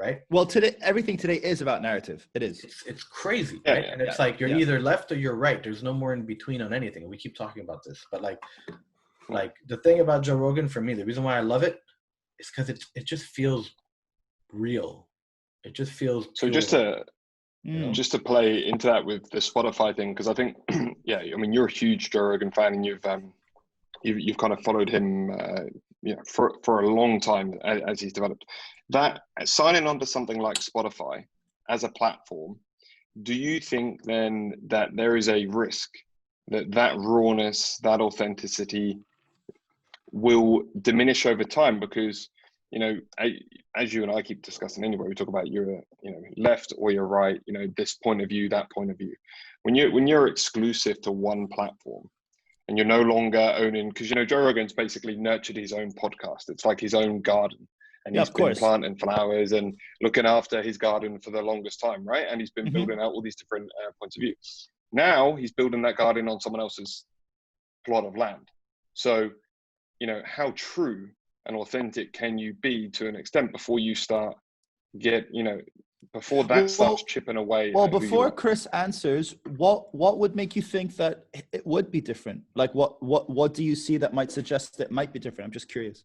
right? Well, today, everything today is about narrative. It is. It's crazy, right? And it's like, you're either left or you're right. There's no more in between on anything. We keep talking about this, but like the thing about Joe Rogan, for me, the reason why I love it is because it just feels real. It just feels so pure. Just to play into that with the Spotify thing, because I think, I mean, you're a huge Joe Rogan fan, and you've kind of followed him, for a long time as he's developed. That signing on to something like Spotify as a platform, do you think then that there is a risk that rawness, that authenticity will diminish over time? Because, as you and I keep discussing anyway, we talk about you're left or you're right, this point of view, that point of view. When you're exclusive to one platform and you're no longer owning, because Joe Rogan's basically nurtured his own podcast. It's like his own garden, and he's been planting flowers and looking after his garden for the longest time, right? And he's been building out all these different points of view. Now he's building that garden on someone else's plot of land. So, how true and authentic can you be to an extent before you start before that starts chipping away? Well, before Chris answers, what would make you think that it would be different? Like what do you see that might suggest that it might be different? I'm just curious.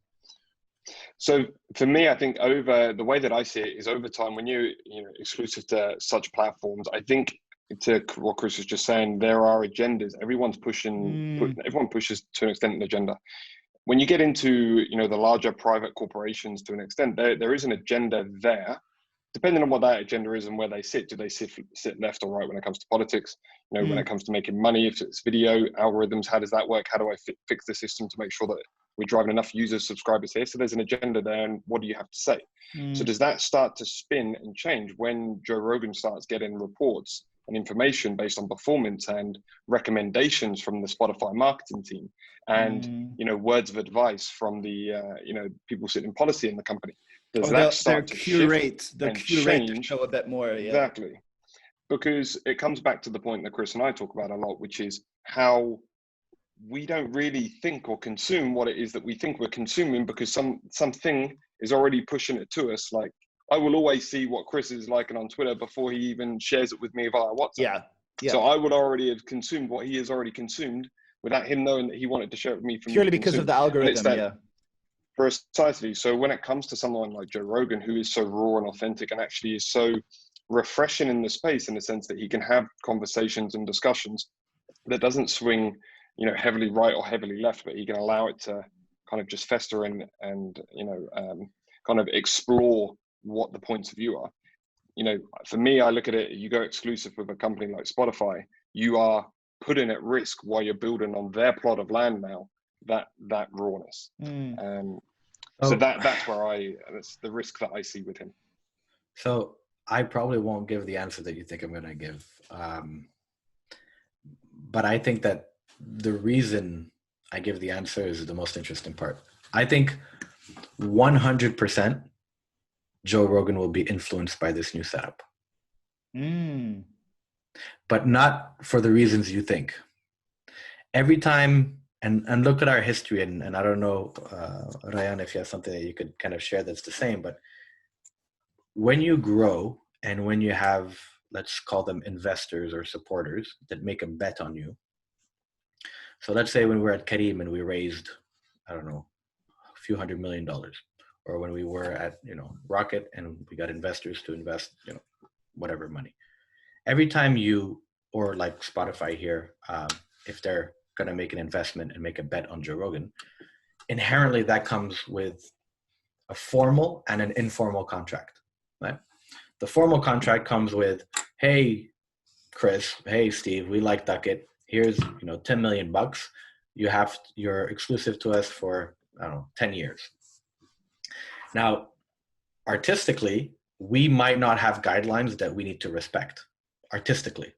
So for me, I think the way that I see it is, over time, when you're exclusive to such platforms, I think, to what Chris was just saying, there are agendas. Everyone pushes to an extent an agenda. When you get into the larger private corporations, to an extent, there is an agenda there, depending on what that agenda is and where they sit. Do they sit left or right when it comes to politics? When it comes to making money, if it's video algorithms, how does that work? How do I fix the system to make sure that we're driving enough users, subscribers here? So there's an agenda there, and what do you have to say? So does that start to spin and change when Joe Rogan starts getting reports and information based on performance and recommendations from the Spotify marketing team, and words of advice from the people sitting in policy in the company? Does that start to curate the change show a bit more? Yeah. Exactly, because it comes back to the point that Chris and I talk about a lot, which is how we don't really think or consume what it is that we think we're consuming, because something is already pushing it to us. Like, I will always see what Chris is liking on Twitter before he even shares it with me via WhatsApp. Yeah. So I would already have consumed what he has already consumed without him knowing that he wanted to share it with me. Purely because of the algorithm, Precisely. So when it comes to someone like Joe Rogan, who is so raw and authentic and actually is so refreshing in the space, in the sense that he can have conversations and discussions that doesn't swing, heavily right or heavily left, but he can allow it to kind of just fester and kind of explore what the points of view are. For me, I look at it, you go exclusive with a company like Spotify, you are putting at risk, while you're building on their plot of land now, that rawness. So that's the risk that I see with him. So I probably won't give the answer that you think I'm going to give. But I think that the reason I give the answer is the most interesting part. I think 100% Joe Rogan will be influenced by this new setup. But not for the reasons you think. Every time, and look at our history, and I don't know, Rayan, if you have something that you could kind of share that's the same, but when you grow and when you have, let's call them investors or supporters that make a bet on you. So let's say when we're at Kareem and we raised, I don't know, a few $100 million, or when we were at, Rocket and we got investors to invest, whatever money. Every time or like Spotify here, if they're going to make an investment and make a bet on Joe Rogan, inherently that comes with a formal and an informal contract, right? The formal contract comes with, hey, Chris, hey, Steve, we like DUCKLIFE. Here's, $10 million. You're exclusive to us for, 10 years. Now, artistically, we might not have guidelines that we need to respect artistically.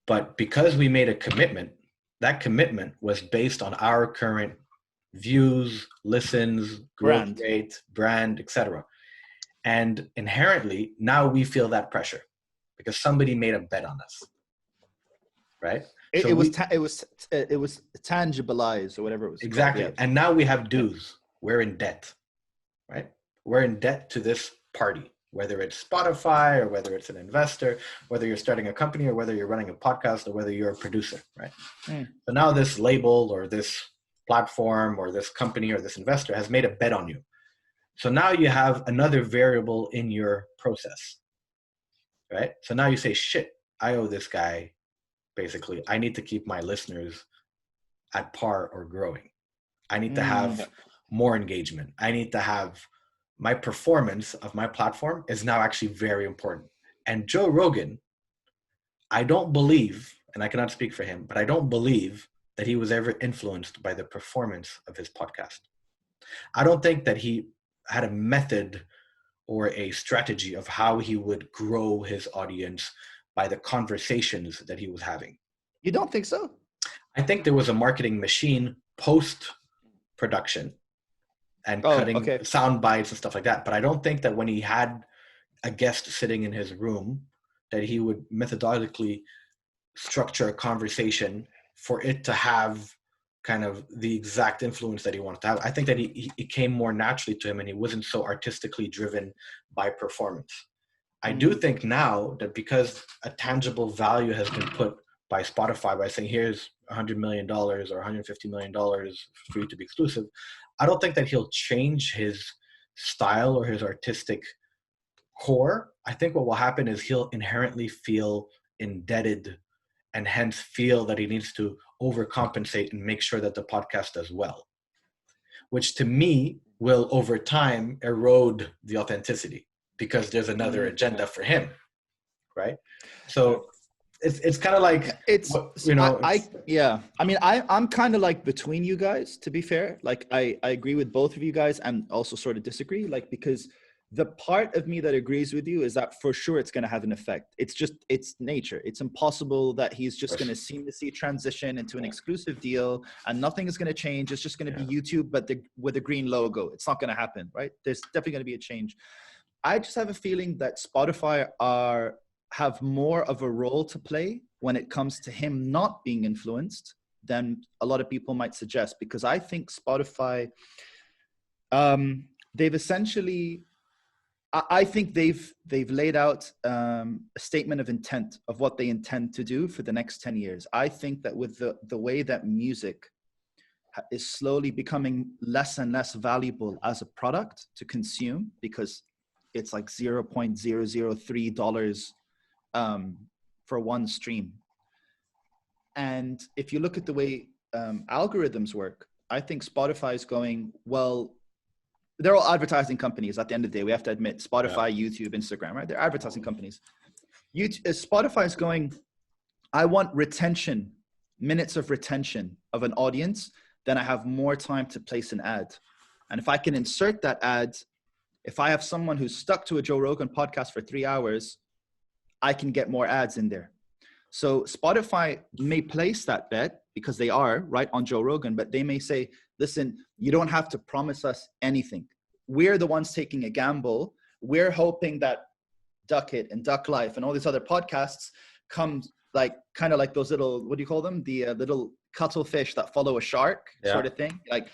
But because we made a commitment, that commitment was based on our current views, listens, growth rate, brand, etc. And inherently, now we feel that pressure because somebody made a bet on us, right? It was tangibilized or whatever it was. Exactly. Called, and now we have dues. We're in debt, right? We're in debt to this party, whether it's Spotify or whether it's an investor, whether you're starting a company or whether you're running a podcast or whether you're a producer, right? So now this label or this platform or this company or this investor has made a bet on you. So now you have another variable in your process, right? So now you say, shit, I owe this guy, basically, I need to keep my listeners at par or growing. I need to have more engagement. I need to have my performance of my platform is now actually very important. And Joe Rogan, I don't believe, and I cannot speak for him, but I don't believe that he was ever influenced by the performance of his podcast. I don't think that he had a method or a strategy of how he would grow his audience by the conversations that he was having. You don't think so? I think there was a marketing machine post-production and cutting sound bites and stuff like that. But I don't think that when he had a guest sitting in his room, that he would methodologically structure a conversation for it to have kind of the exact influence that he wanted to have. I think that it came more naturally to him and he wasn't so artistically driven by performance. I do think now that because a tangible value has been put by Spotify by saying, here's $100 million or $150 million for you to be exclusive, I don't think that he'll change his style or his artistic core. I think what will happen is he'll inherently feel indebted and hence feel that he needs to overcompensate and make sure that the podcast does well, which to me will over time erode the authenticity because there's another agenda for him, right? So it's kind of like, I'm kind of like between you guys, to be fair. Like I agree with both of you guys and also sort of disagree, like, because the part of me that agrees with you is that for sure it's going to have an effect. It's nature. It's impossible that he's just going to seamlessly transition into an exclusive deal and nothing is going to change. It's just going to be YouTube, but with a green logo. It's not going to happen, right? There's definitely going to be a change. I just have a feeling that Spotify have more of a role to play when it comes to him not being influenced than a lot of people might suggest, because I think Spotify, they've essentially, I think they've laid out a statement of intent of what they intend to do for the next 10 years. I think that with the way that music is slowly becoming less and less valuable as a product to consume, because it's like $0.003 for one stream. And if you look at the way algorithms work, I think Spotify is going, well, they're all advertising companies at the end of the day. We have to admit, Spotify, YouTube, Instagram, right? They're advertising companies. Spotify is going, I want retention, minutes of retention of an audience, then I have more time to place an ad. And if I can insert that ad, if I have someone who's stuck to a Joe Rogan podcast for 3 hours, I can get more ads in there. So Spotify may place that bet because they are right on Joe Rogan, but they may say, listen, you don't have to promise us anything. We're the ones taking a gamble. We're hoping that Duck It and Duck Life and all these other podcasts come like kind of like those little, what do you call them? The little cuttlefish that follow a shark sort of thing. Like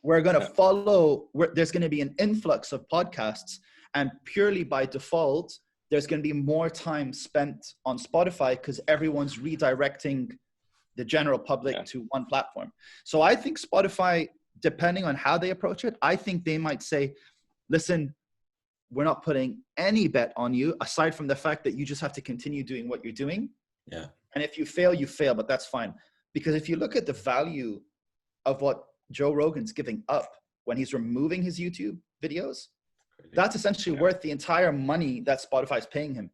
we're going to follow, there's going to be an influx of podcasts, and purely by default, there's going to be more time spent on Spotify because everyone's redirecting the general public to one platform. So I think Spotify, depending on how they approach it, I think they might say, listen, we're not putting any bet on you aside from the fact that you just have to continue doing what you're doing. Yeah. And if you fail, you fail, but that's fine. Because if you look at the value of what Joe Rogan's giving up when he's removing his YouTube videos, that's essentially worth the entire money that Spotify is paying him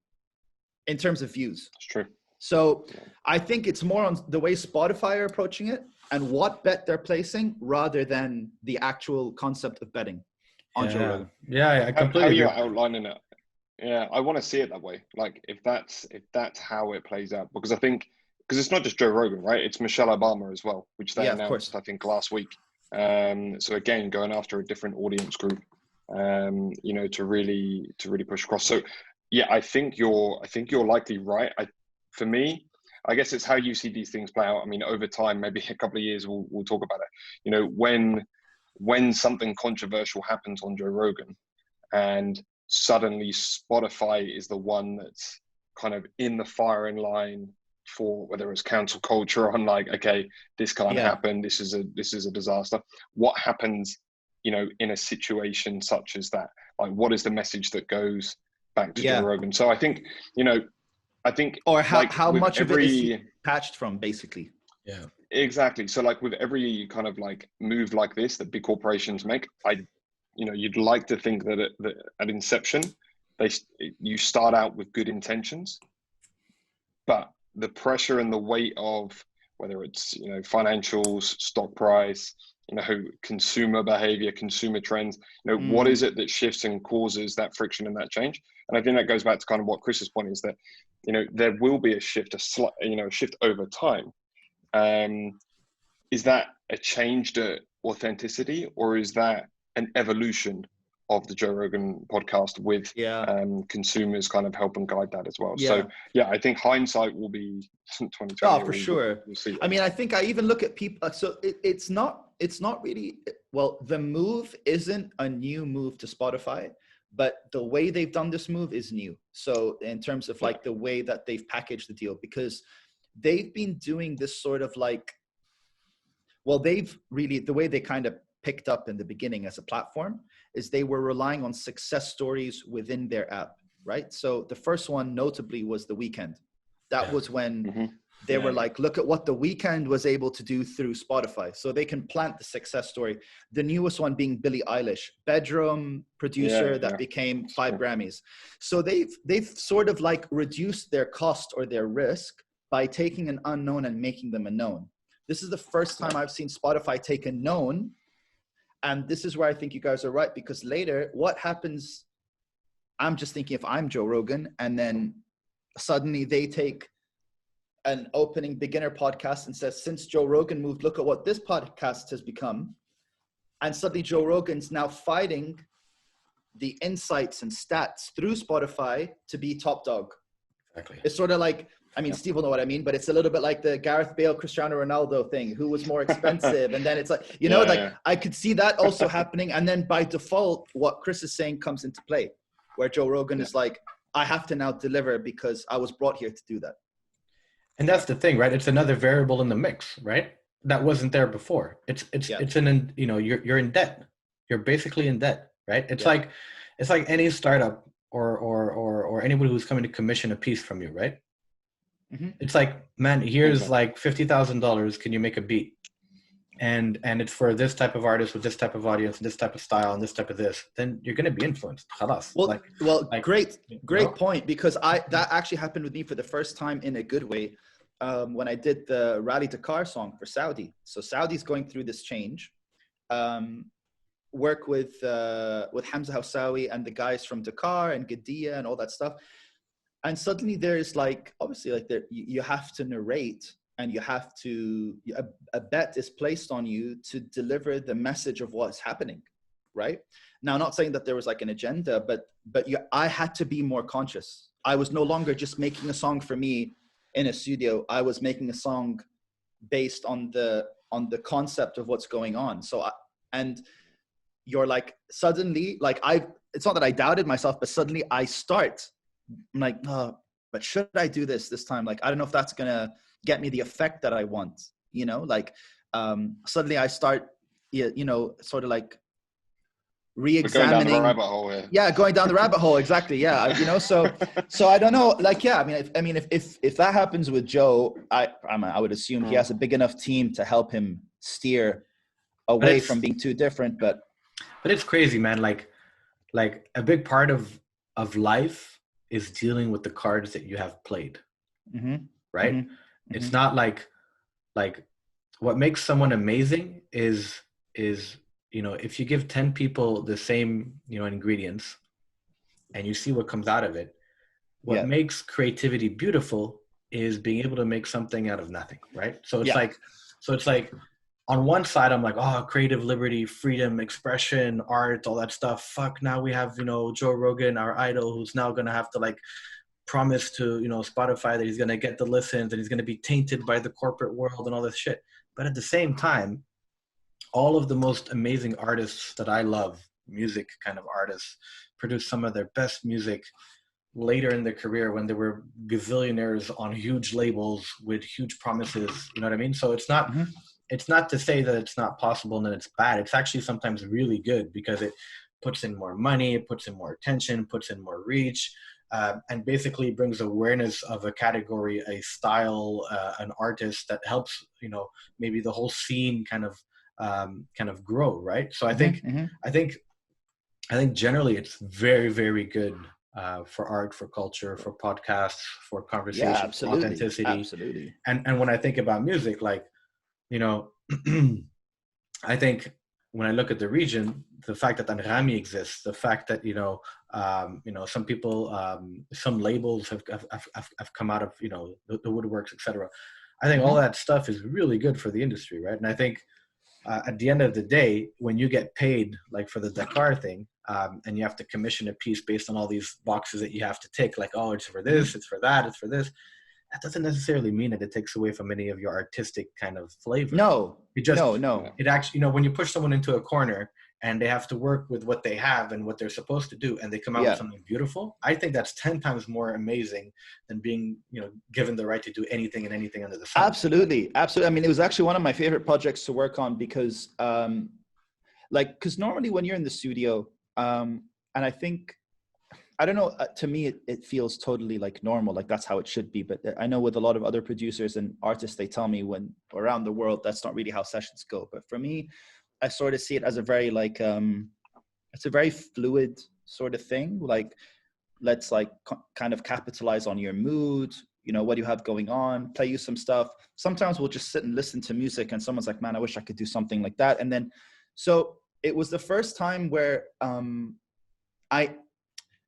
in terms of views. It's true. So I think it's more on the way Spotify are approaching it and what bet they're placing rather than the actual concept of betting on Joe Rogan. Yeah, I completely agree. How you're outlining it. Yeah, I want to see it that way. Like if that's how it plays out, because I think, because it's not just Joe Rogan, right? It's Michelle Obama as well, which they announced, I think, last week. So again, going after a different audience group, to really push across. So yeah, I think you're likely right. For me, I guess it's how you see these things play out. I mean, over time, maybe a couple of years, we'll talk about it. When something controversial happens on Joe Rogan, and suddenly Spotify is the one that's kind of in the firing line for whether it's cancel culture on like, okay, this can't happen. This is a disaster. What happens, you know, in a situation such as that? Like, what is the message that goes back to Joe Rogan? So I think, you know, or how much of it is he patched from, basically. Yeah, exactly. So like with every kind of like move like this that big corporations make, you know, you'd like to think that at inception, you start out with good intentions, but the pressure and the weight of whether it's, you know, financials, stock price, you know, consumer behavior, consumer trends, you know, what is it that shifts and causes that friction and that change? And I think that goes back to kind of what Chris's point is, that, you know, there will be a shift, a shift over time. Is that a change to authenticity, or is that an evolution of the Joe Rogan podcast with consumers kind of help and guide that as well? So yeah, I think hindsight will be 2020. Oh, for sure. We'll see. I mean, I think I even look at people. So it's not really, well, the move isn't a new move to Spotify, but the way they've done this move is new. So in terms of like the way that they've packaged the deal, because they've been doing this sort of like, well, they've really, the way they kind of picked up in the beginning as a platform is they were relying on success stories within their app, right? So the first one notably was The Weeknd. That was when they were like, look at what The Weeknd was able to do through Spotify. So they can plant the success story. The newest one being Billie Eilish, bedroom producer that became 5 Grammys. So they've sort of like reduced their cost or their risk by taking an unknown and making them a known. This is the first time I've seen Spotify take a known. And this is where I think you guys are right, because later what happens, I'm just thinking if I'm Joe Rogan and then suddenly they take an opening beginner podcast and says, since Joe Rogan moved, look at what this podcast has become. And suddenly Joe Rogan's now fighting the insights and stats through Spotify to be top dog. Exactly. It's sort of like, I mean, Steve will know what I mean, but it's a little bit like the Gareth Bale, Cristiano Ronaldo thing, who was more expensive. And then it's like, you know, I could see that also happening. And then by default, what Chris is saying comes into play, where Joe Rogan is like, I have to now deliver because I was brought here to do that. And that's the thing, right? It's another variable in the mix, right? That wasn't there before. It's an, you know, you're in debt. You're basically in debt, right? It's like any startup or anybody who's coming to commission a piece from you, right? It's like, man, here's like $50,000. Can you make a beat? And it's for this type of artist with this type of audience, this type of style, and this type of this. Then you're going to be influenced. Khalas. Great point, because that actually happened with me for the first time in a good way when I did the Rally Dakar song for Saudi. So Saudi's going through this change. Work with Hamza Housawi and the guys from Dakar and Gadiya and all that stuff. And suddenly there's like, obviously like you have to narrate, and you have to, a bet is placed on you to deliver the message of what's happening, right? Now, not saying that there was like an agenda, but I had to be more conscious. I was no longer just making a song for me in a studio. I was making a song based on the concept of what's going on. So, and you're like, suddenly, like it's not that I doubted myself, but suddenly I'm like, oh, but should I do this time? Like, I don't know if that's going to get me the effect that I want, you know, like, suddenly I start, you know, sort of like re-examining. Going down the rabbit hole, going down the rabbit hole. Exactly. Yeah. You know, so I don't know, like, I mean, if that happens with Joe, I would assume he has a big enough team to help him steer away from being too different, but it's crazy, man. Like a big part of life is dealing with the cards that you have played, right? It's not like what makes someone amazing is, you know, if you give 10 people the same, you know, ingredients and you see what comes out of it, what makes creativity beautiful is being able to make something out of nothing, right? So it's like on one side, I'm like, oh, creative liberty, freedom, expression, art, all that stuff. Fuck, now we have, you know, Joe Rogan, our idol, who's now going to have to like promise to, you know, Spotify that he's going to get the listens and he's going to be tainted by the corporate world and all this shit. But at the same time, all of the most amazing artists that I love, music kind of artists, produced some of their best music later in their career when they were gazillionaires on huge labels with huge promises. You know what I mean? So it's not it's not to say that it's not possible and that it's bad. It's actually sometimes really good because it puts in more money, it puts in more attention, puts in more reach, and basically brings awareness of a category, a style, an artist that helps, you know, maybe the whole scene kind of grow, right? So I think generally it's very, very good for art, for culture, for podcasts, for conversation, for authenticity. Absolutely. And when I think about music, like, you know, I think when I look at the region, the fact that Anrami exists, the fact that, you know, some people, some labels have come out of, you know, the woodworks, etc. I think all that stuff is really good for the industry, right? And I think at the end of the day, when you get paid, like for the Dakar thing, and you have to commission a piece based on all these boxes that you have to tick, like, oh, it's for this, it's for that, it's for this. That doesn't necessarily mean that it takes away from any of your artistic kind of flavor. No, it just, no. It actually, you know, when you push someone into a corner and they have to work with what they have and what they're supposed to do, and they come out with something beautiful, I think that's 10 times more amazing than being, you know, given the right to do anything and anything under the sun. Absolutely. I mean, it was actually one of my favorite projects to work on because, because normally when you're in the studio, and I think, I don't know, to me, it feels totally like normal, like that's how it should be. But I know with a lot of other producers and artists, they tell me when around the world, that's not really how sessions go. But for me, I sort of see it as a very like, it's a very fluid sort of thing. Like, let's like kind of capitalize on your mood, you know, what you have going on, play you some stuff. Sometimes we'll just sit and listen to music and someone's like, man, I wish I could do something like that. And then, so it was the first time where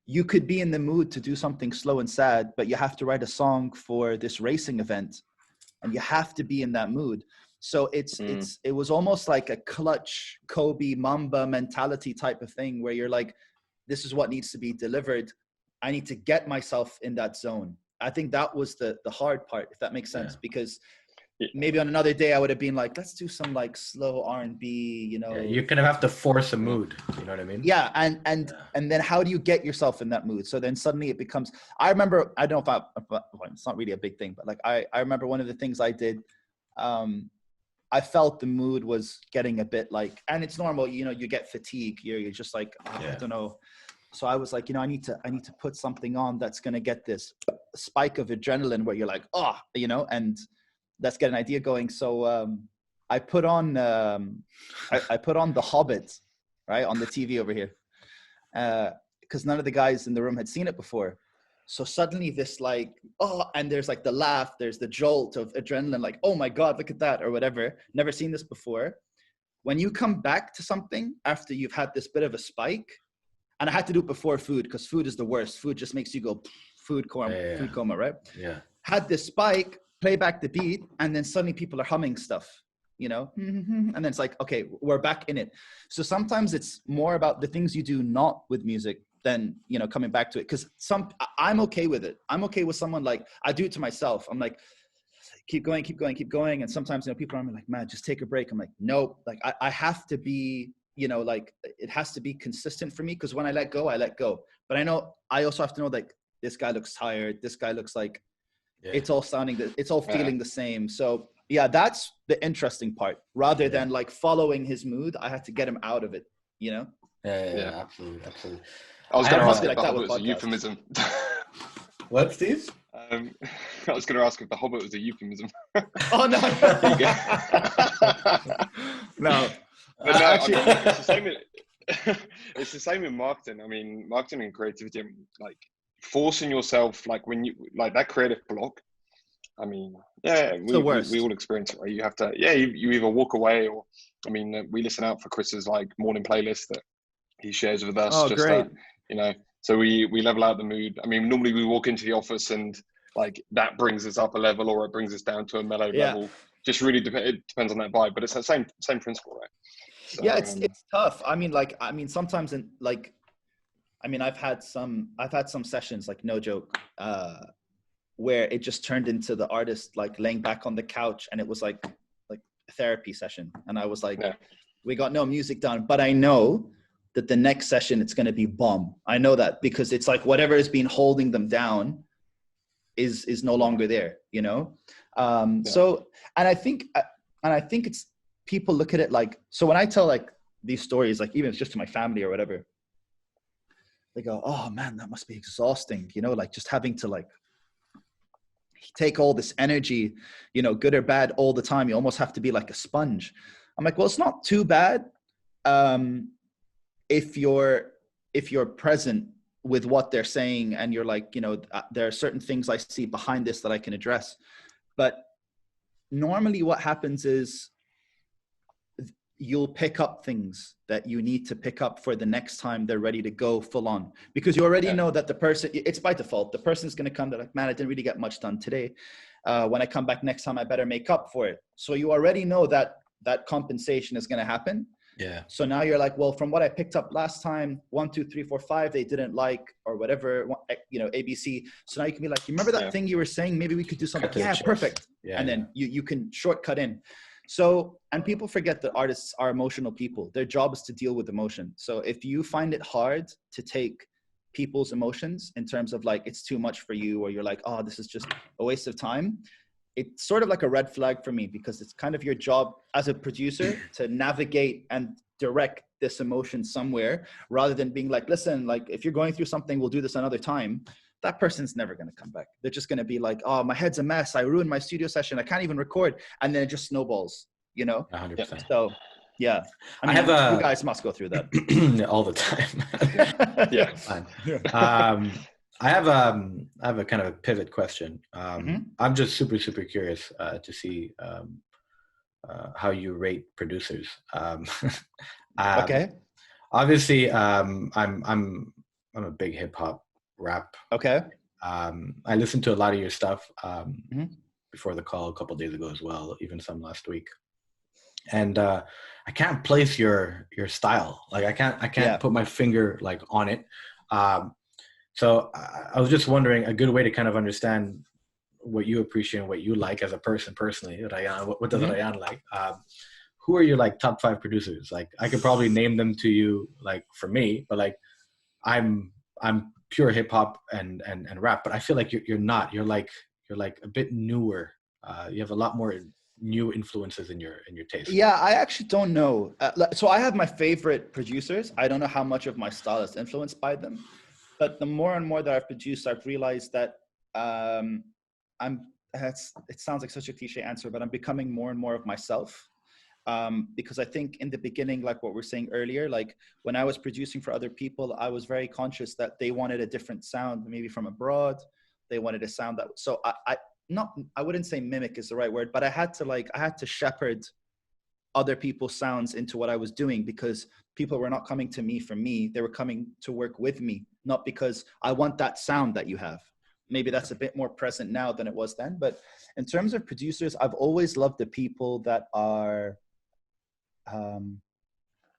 you could be in the mood to do something slow and sad, but you have to write a song for this racing event and you have to be in that mood. So it was almost like a clutch Kobe Mamba mentality type of thing where you're like, this is what needs to be delivered. I need to get myself in that zone. I think that was the hard part, if that makes sense, because maybe on another day I would have been like, let's do some like slow R&B, you know. Yeah, you kind of have to force a mood, you know what I mean? Yeah, and then how do you get yourself in that mood? So then suddenly it becomes, I remember, I don't know if it's not really a big thing, but like I remember one of the things I did, I felt the mood was getting a bit like, and it's normal, you know, you get fatigue, you're just like, I don't know. So I was like, you know, I need to put something on that's going to get this spike of adrenaline where you're like, oh, you know, and let's get an idea going. So I put on I put on The Hobbit, right, on the TV over here, because none of the guys in the room had seen it before. So suddenly this like, oh, and there's like the laugh, there's the jolt of adrenaline, like, oh my God, look at that, or whatever. Never seen this before. When you come back to something after you've had this bit of a spike, and I had to do it before food because food is the worst. Food just makes you go food coma, right? Yeah. Had this spike, play back the beat, and then suddenly people are humming stuff, you know? And then it's like, okay, we're back in it. So sometimes it's more about the things you do not with music than, you know, coming back to it. Because I'm okay with it. I'm okay with someone like, I do it to myself. I'm like, keep going. And sometimes, you know, people are like, man, just take a break. I'm like, nope. Like I have to be, you know, like it has to be consistent for me. Because when I let go, I let go. But I also have to know, like, this guy looks tired. This guy looks like, it's all feeling the same. So yeah, that's the interesting part. Rather than like following his mood, I had to get him out of it, you know? Yeah, absolutely. I was going to ask if like The that Hobbit was a euphemism. What, Steve? I was going to ask if The Hobbit was a euphemism. Oh, no. No. But no, actually, it's the same in marketing. I mean, marketing and creativity, like forcing yourself, like when you, like that creative block, I mean, we all experience it, right? You have to, you either walk away or, I mean, we listen out for Chris's like morning playlist that he shares with us. Oh, great. You know, so we level out the mood. I mean, normally we walk into the office and like that brings us up a level or it brings us down to a mellow level. Just really it depends on that vibe, but it's the same principle, right? So, yeah, it's tough. I mean, sometimes I've had some sessions, like no joke, where it just turned into the artist like laying back on the couch and it was like a therapy session. And I was like, we got no music done, but I know that the next session it's going to be bomb. I know that because it's like whatever has been holding them down is no longer there, you know? So, and I think it's, people look at it like, so when I tell like these stories, like even if it's just to my family or whatever, they go, oh man, that must be exhausting. You know, like just having to like take all this energy, you know, good or bad all the time. You almost have to be like a sponge. I'm like, well, it's not too bad. If you're present with what they're saying and you're like, you know, there are certain things I see behind this that I can address. But normally what happens is you'll pick up things that you need to pick up for the next time they're ready to go full on, because you already know that the person, it's by default, the person's going to come to like, man, I didn't really get much done today. When I come back next time, I better make up for it. So you already know that compensation is going to happen. Yeah. So now you're like, well, from what I picked up last time, 1, 2, 3, 4, 5, they didn't like, or whatever, you know, ABC. So now you can be like, you remember that thing you were saying? Maybe we could do something. Yeah, perfect. Yeah, and then you can shortcut in. So, and people forget that artists are emotional people. Their job is to deal with emotion. So if you find it hard to take people's emotions in terms of like, it's too much for you, or you're like, oh, this is just a waste of time, it's sort of like a red flag for me, because it's kind of your job as a producer to navigate and direct this emotion somewhere, rather than being like, listen, like if you're going through something, we'll do this another time. That person's never going to come back. They're just going to be like, oh, my head's a mess. I ruined my studio session. I can't even record. And then it just snowballs, you know? 100%. So yeah, I mean, you guys must go through that all the time. Yeah. I have a kind of a pivot question. I'm just super curious to see how you rate producers. Okay. Obviously, I'm a big hip hop rap. Okay. I listened to a lot of your stuff before the call a couple of days ago as well, even some last week. And I can't place your style. Like I can't put my finger like on it. So I was just wondering, a good way to kind of understand what you appreciate and what you like as a person personally, Rayan, what does Rayan like? Who are your like top 5 producers? Like I could probably name them to you, like for me, but like I'm pure hip hop and rap, but I feel like you're not. You're like a bit newer. You have a lot more new influences in your taste. Yeah, I actually don't know. So I have my favorite producers. I don't know how much of my style is influenced by them. But the more and more that I've produced, I've realized that it sounds like such a cliche answer, but I'm becoming more and more of myself. Because I think in the beginning, like what we're saying earlier, like when I was producing for other people, I was very conscious that they wanted a different sound, maybe from abroad. They wanted a sound that, so I wouldn't say mimic is the right word, but I had to shepherd other people's sounds into what I was doing, because people were not coming to me for me. They were coming to work with me, not because I want that sound that you have. Maybe that's a bit more present now than it was then. But in terms of producers, I've always loved the people that are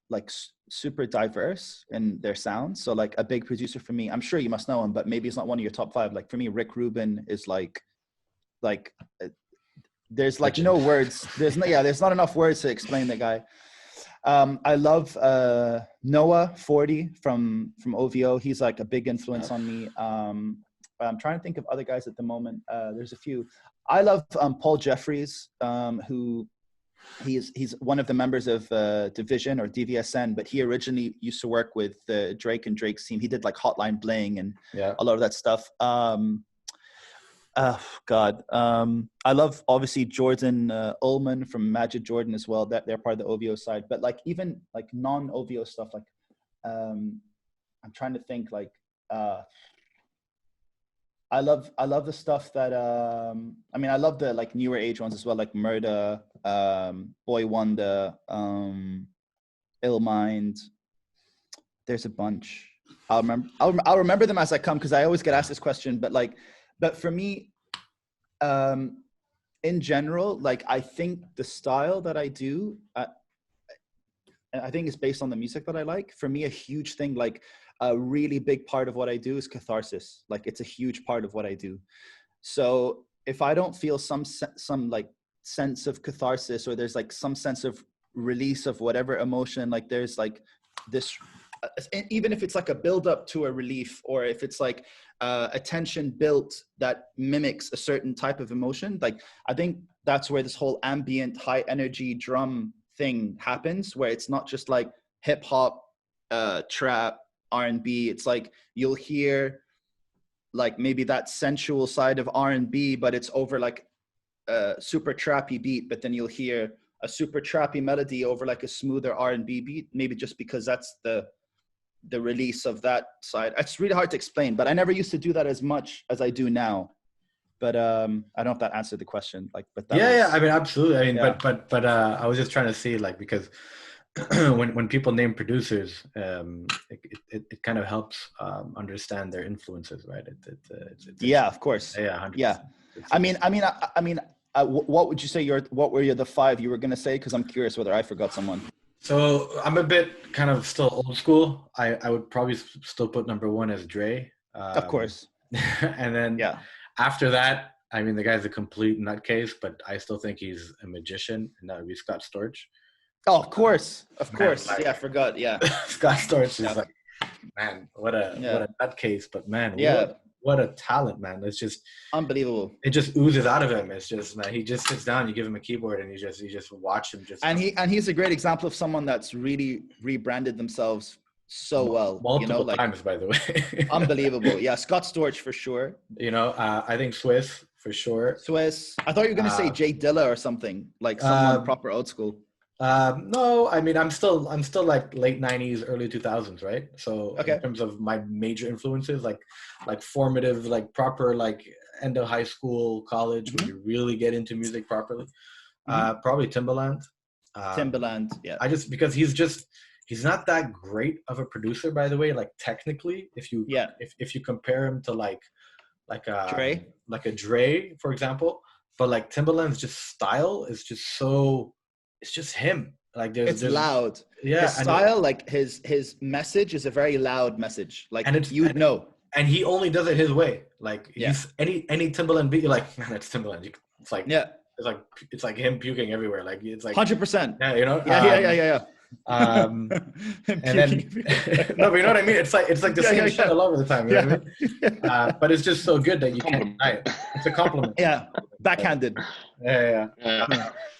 like super diverse in their sounds. So like a big producer for me, I'm sure you must know him, but maybe it's not one of your top 5. Like for me, Rick Rubin is like there's like no words. There's not enough words to explain the guy. I love Noah 40 from OVO. He's like a big influence on me. I'm trying to think of other guys at the moment. There's a few. I love Paul Jeffries, who he's one of the members of Division or DVSN, but he originally used to work with Drake and Drake's team. He did like Hotline Bling and a lot of that stuff. I love obviously Jordan Ullman from Magic Jordan as well. That they're part of the OVO side, but like even like non-OVO stuff, like I'm trying to think like I love the stuff that I mean I love the like newer age ones as well, like Murda, Boy Wonder, Illmind. There's a bunch. I'll remember them as I come, because I always get asked this question, but for me, in general, like I think the style that I do, I think it's based on the music that I like. For me, a huge thing, like a really big part of what I do is catharsis. Like it's a huge part of what I do. So if I don't feel some like sense of catharsis, or there's like some sense of release of whatever emotion, like there's like this even if it's like a build up to a relief, or if it's like a tension built that mimics a certain type of emotion, like I think that's where this whole ambient high energy drum thing happens, where it's not just like hip hop, trap, R&B. It's like you'll hear like maybe that sensual side of R&B, but it's over like a super trappy beat, but then you'll hear a super trappy melody over like a smoother R&B beat, maybe just because that's the release of that side. It's really hard to explain, but I never used to do that as much as I do now. But I don't know if that answered the question. Like, but that yeah, I mean, absolutely. I mean, yeah. but I was just trying to see, like, because when people name producers, it kind of helps understand their influences, right? Yeah, of course. Yeah, 100%. Yeah. I mean, what would you say what were the 5 you were going to say? Because I'm curious whether I forgot someone. So I'm a bit kind of still old school. I would probably still put number 1 as Dre. Of course. And then after that, I mean, the guy's a complete nutcase, but I still think he's a magician, and that would be Scott Storch. Oh, of course. Like, yeah, I forgot. Yeah. Scott Storch is like, man, what a nutcase, but man, what a talent, man. It's just unbelievable. It just oozes out of him. It's just, man, he just sits down, you give him a keyboard, and you just watch him just. And he's a great example of someone that's really rebranded themselves so well. Multiple times, by the way. Unbelievable. Yeah, Scott Storch for sure. I think Swiss for sure. Swiss. I thought you were going to say Jay Dilla or something, like someone proper old school. No, I mean, I'm still like late 90s, early 2000s, right? So in terms of my major influences, like formative, like proper, like end of high school, college, when you really get into music properly, probably Timbaland. Yeah. Because he's not that great of a producer, by the way, like technically, if you compare him to like a Dre, for example, but like Timbaland's just style is just so. It's just him. Like it's loud. Yeah, his style, like his message is a very loud message. Like, and and he only does it his way. like he's any Timbaland beat, you're like, man, that's Timbaland. It's like it's like him puking everywhere. Like it's like 100%. Yeah, you know. Yeah. And then no, but you know what I mean. It's like the same shit all over the time. You know what I mean? But it's just so good that you can't deny it. It's a compliment. Yeah, backhanded. Yeah.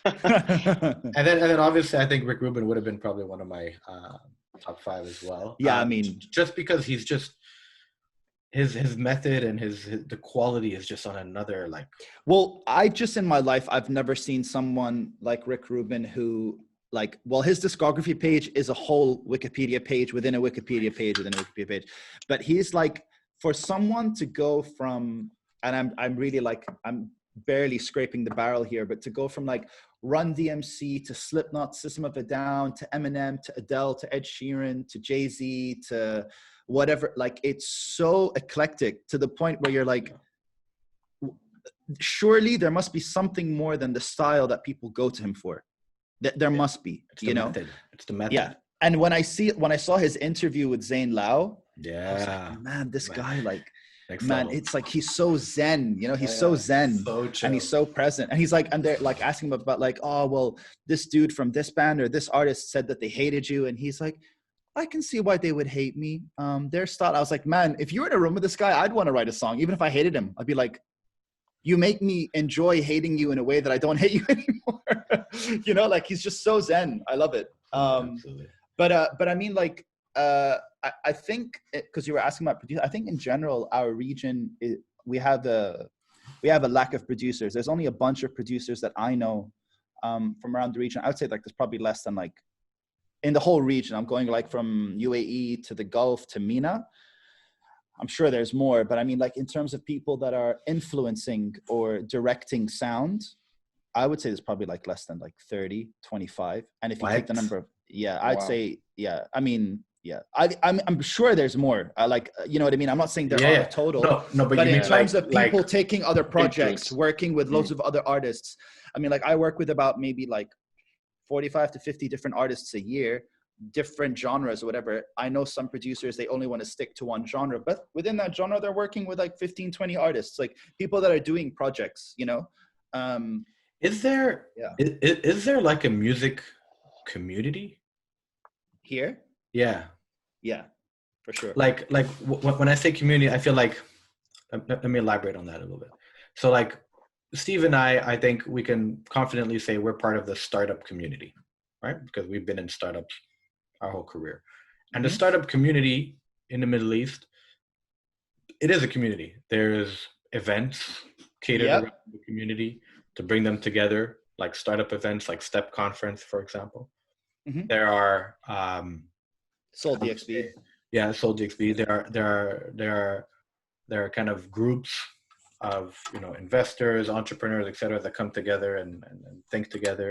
And then obviously I think Rick Rubin would have been probably one of my top 5 as well. Yeah, I mean, just because he's just his method and the quality is just on another like. Well, in my life I've never seen someone like Rick Rubin who. Like, well, his discography page is a whole Wikipedia page within a Wikipedia page within a Wikipedia page. But he's like, for someone to go from, and I'm really like, I'm barely scraping the barrel here, but to go from like Run DMC to Slipknot, System of a Down, to Eminem, to Adele, to Ed Sheeran, to Jay-Z, to whatever, like it's so eclectic to the point where you're like, surely there must be something more than the style that people go to him for. There must be, method. It's the method. Yeah. And when I saw his interview with Zayn Lau, I was like, man, this guy, like, man, it's like he's so zen, he's so zen, so and he's so present. And he's like, and they're like asking him about like, oh, well, this dude from this band or this artist said that they hated you, and he's like, I can see why they would hate me. Their style. I was like, man, if you were in a room with this guy, I'd want to write a song, even if I hated him. I'd be like, you make me enjoy hating you in a way that I don't hate you anymore. Like he's just so zen. I love it. But I mean, like, I think because you were asking about producers, I think in general, our region, we have a lack of producers. There's only a bunch of producers that I know from around the region. I would say like there's probably less than like in the whole region. I'm going like from UAE to the Gulf to MENA. I'm sure there's more, but I mean, like in terms of people that are influencing or directing sound, I would say there's probably like less than like 30, 25. And if you take the number of, I'd say, I mean, I'm sure there's more. You know what I mean? I'm not saying there are total, but in terms of people taking other projects, working with loads of other artists. I mean, like I work with about maybe like 45 to 50 different artists a year. Different genres or whatever. I know some producers, they only want to stick to one genre, but within that genre, they're working with like 15, 20 artists, like people that are doing projects, Is there like a music community here? Yeah. Yeah, for sure. When I say community, I feel like, let me elaborate on that a little bit. So like Steve and I think we can confidently say we're part of the startup community, right? Because we've been in startups our whole career. And the startup community in the Middle East, it is a community. There's events catered around the community to bring them together, like startup events, like Step Conference, for example. There are Sold DXB. Yeah, Sold DXB. There are kind of groups of investors, entrepreneurs, et cetera, that come together and think together.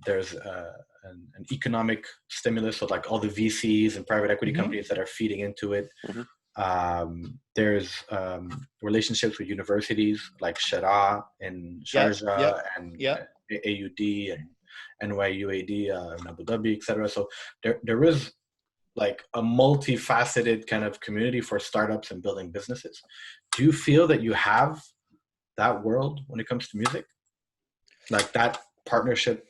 There's an economic stimulus, so like all the VCs and private equity companies that are feeding into it. There's relationships with universities like Shara in Sharjah and AUD and NYUAD in Abu Dhabi, etc. So there is like a multifaceted kind of community for startups and building businesses. Do you feel that you have that world when it comes to music? Like that partnership,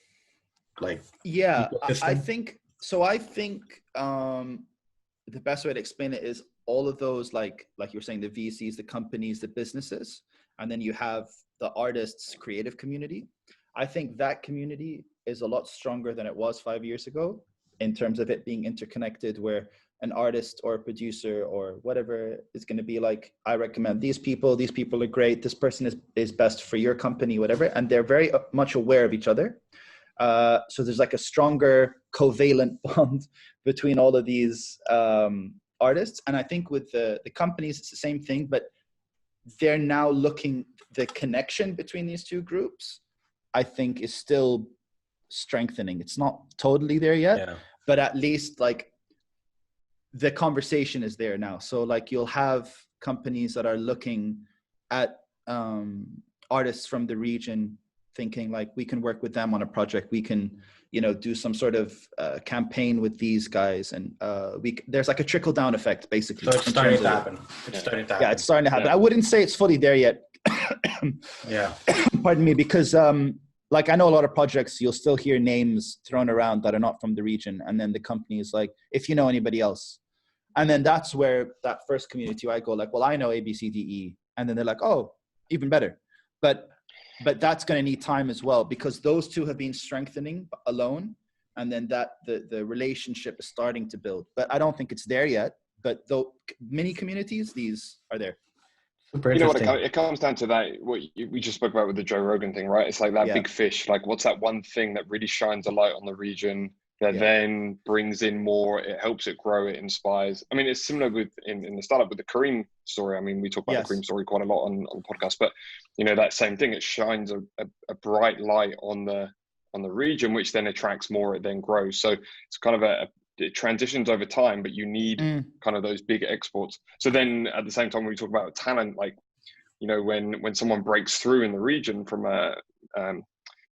ecosystem? I think the best way to explain it is all of those, like you were saying, the VCs, the companies, the businesses, and then you have the artists' creative community. I think that community is a lot stronger than it was 5 years ago in terms of it being interconnected, where an artist or a producer or whatever is going to be like, I recommend these people are great, this person is best for your company, whatever. And they're very much aware of each other. So there's like a stronger covalent bond between all of these artists. And I think with the companies, it's the same thing, but they're now looking, the connection between these two groups, I think, is still strengthening. It's not totally there yet, but at least like the conversation is there now. So like you'll have companies that are looking at artists from the region, thinking like, we can work with them on a project, we can do some sort of campaign with these guys, and there's like a trickle down effect basically. So it's starting to happen. It's starting to happen. Yeah, it's starting to happen. I wouldn't say it's fully there yet. Pardon me, because like I know a lot of projects, you'll still hear names thrown around that are not from the region, and then the company is like, if you know anybody else. And then that's where that first community I go like, well, I know A, B, C, D, E. And then they're like, oh, even better. But that's going to need time as well, because those two have been strengthening alone. And then the relationship is starting to build. But I don't think it's there yet. But though many communities, these are there. You know what, it comes down to that, what we just spoke about with the Joe Rogan thing, right? It's like that big fish. Like, what's that one thing that really shines a light on the region that then brings in more, it helps it grow, it inspires. I mean, it's similar with in the startup with the Kareem story. I mean, we talk about the Kareem story quite a lot on the podcast, but that same thing, it shines a bright light on the region, which then attracts more, it then grows. So it's kind of it transitions over time, but you need kind of those big exports. So then at the same time, when we talk about talent, like, when someone breaks through in the region from a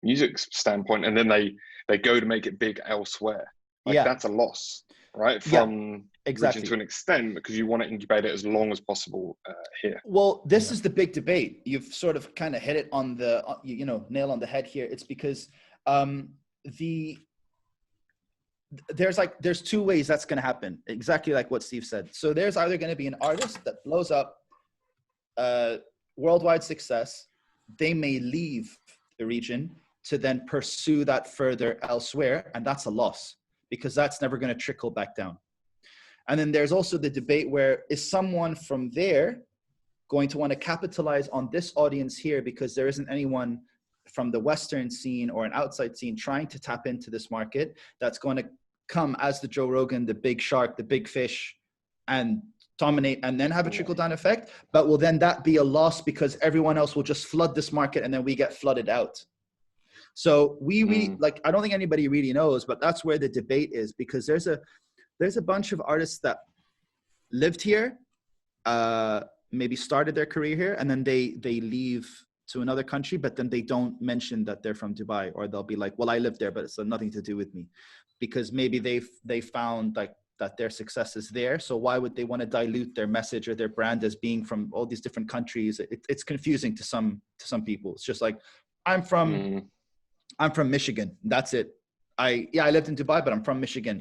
music standpoint, and then they go to make it big elsewhere, that's a loss, right? From region to an extent, because you want to incubate it as long as possible here. Well, this is the big debate. You've sort of kind of hit it on the, nail on the head here. It's because there's two ways that's going to happen, exactly like what Steve said. So there's either going to be an artist that blows up, worldwide success. They may leave the region to then pursue that further elsewhere, and that's a loss, because that's never going to trickle back down. And then there's also the debate where, is someone from there going to want to capitalize on this audience here, because there isn't anyone from the Western scene or an outside scene trying to tap into this market that's going to come as the Joe Rogan, the big shark, the big fish, and dominate, and then have a trickle down effect. But will then that be a loss, because everyone else will just flood this market and then we get flooded out? So we I don't think anybody really knows, but that's where the debate is, because there's a bunch of artists that lived here, maybe started their career here, and then they leave to another country, but then they don't mention that they're from Dubai, or they'll be like, well, I lived there, but it's nothing to do with me, because maybe they found like that their success is there. So why would they want to dilute their message or their brand as being from all these different countries? It's confusing to some people. It's just like, I'm from Michigan. That's it. I lived in Dubai, but I'm from Michigan.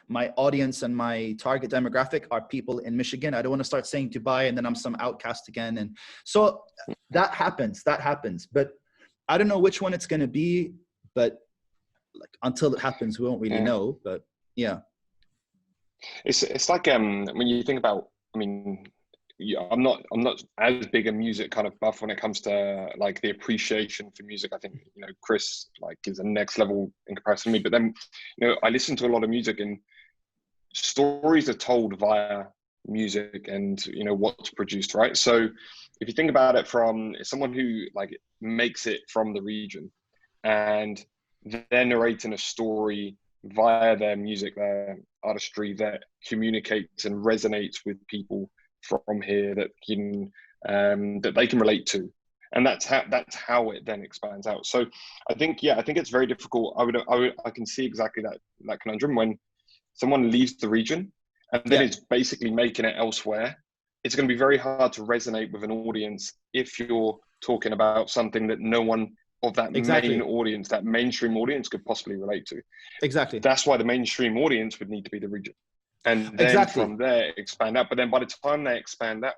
My audience and my target demographic are people in Michigan. I don't want to start saying Dubai and then I'm some outcast again. And so that happens. But I don't know which one it's going to be, but like until it happens, we won't really know. But yeah. It's like when you think about, I mean, I'm not as big a music kind of buff when it comes to like the appreciation for music. I think, you know, Chris like is a next level in comparison to me. But then, you know, I listen to a lot of music and stories are told via music and, you know, what's produced, right? So if you think about it from someone who like makes it from the region and they're narrating a story via their music, their artistry that communicates and resonates with people from here that can that they can relate to, and that's how it then expands out. So I think it's very difficult. I can see exactly that conundrum when someone leaves the region and then is basically making it elsewhere. It's going to be very hard to resonate with an audience if you're talking about something that no one of that main audience, that mainstream audience, could possibly relate to. Exactly. That's why the mainstream audience would need to be the region. And then from there expand out. But then by the time they expand out,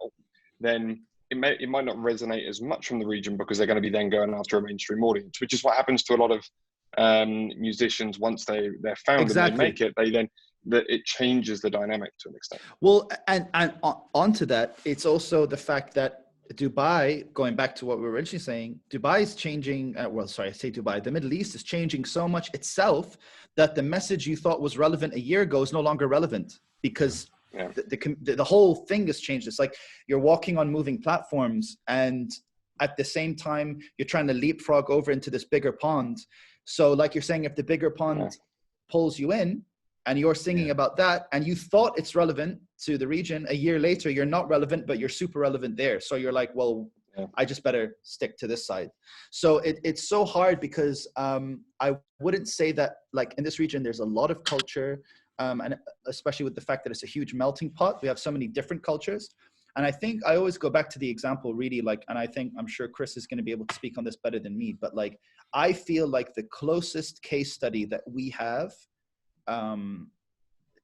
then it might not resonate as much from the region because they're going to be then going after a mainstream audience, which is what happens to a lot of musicians once they're found and they make it. It changes the dynamic to an extent. Well, and onto that, it's also the fact that Dubai, going back to what we were originally saying, Dubai is changing. The Middle East is changing so much itself that the message you thought was relevant a year ago is no longer relevant because the whole thing has changed. It's like you're walking on moving platforms, and at the same time, you're trying to leapfrog over into this bigger pond. So, like you're saying, if the bigger pond pulls you in, and you're singing about that, and you thought it's relevant to the region, a year later, you're not relevant, but you're super relevant there. So you're like, well, I just better stick to this side. So it's so hard because I wouldn't say that like in this region, there's a lot of culture, and especially with the fact that it's a huge melting pot. We have so many different cultures. And I think I always go back to the example really like, and I'm sure Chris is going to be able to speak on this better than me, but like, I feel like the closest case study that we have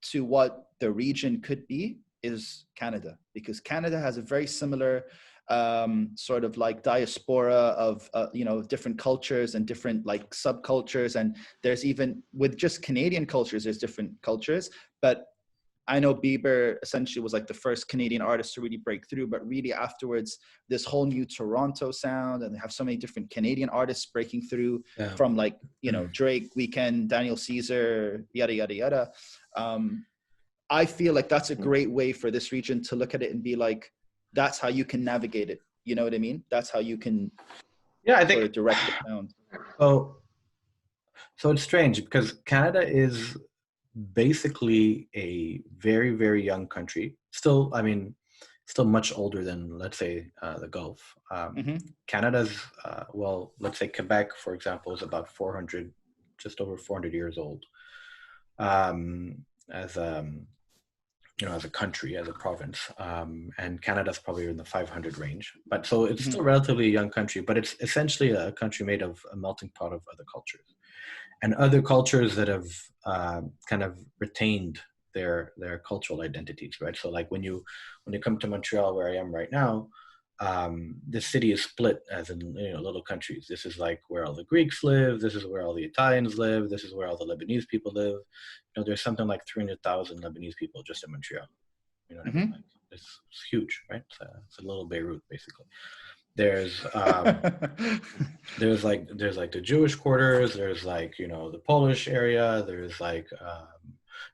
to what the region could be is Canada, because Canada has a very similar sort of like diaspora of different cultures and different like subcultures, and there's even with just Canadian cultures there's different cultures. But I know Bieber essentially was like the first Canadian artist to really break through, but really afterwards, this whole new Toronto sound, and they have so many different Canadian artists breaking through from like, Drake, Weeknd, Daniel Caesar, yada, yada, yada. I feel like that's a great way for this region to look at it and be like, that's how you can navigate it. You know what I mean? That's how you can I think, sort of direct the sound. So it's strange because Canada is basically a very, very young country. Still much older than, let's say, the Gulf. Canada's, let's say Quebec, for example, is about just over 400 years old. As a country, as a province, and Canada's probably in the 500 range. But so it's still relatively a young country, but it's essentially a country made of a melting pot of other cultures. And other cultures that have kind of retained their cultural identities, right? So like when you come to Montreal, where I am right now, the city is split as in little countries. This is like where all the Greeks live. This is where all the Italians live. This is where all the Lebanese people live. There's something like 300,000 Lebanese people just in Montreal. You know what I mean? Like, it's huge, right? It's a little Beirut, basically. There's like the Jewish quarters. There's like the Polish area. There's like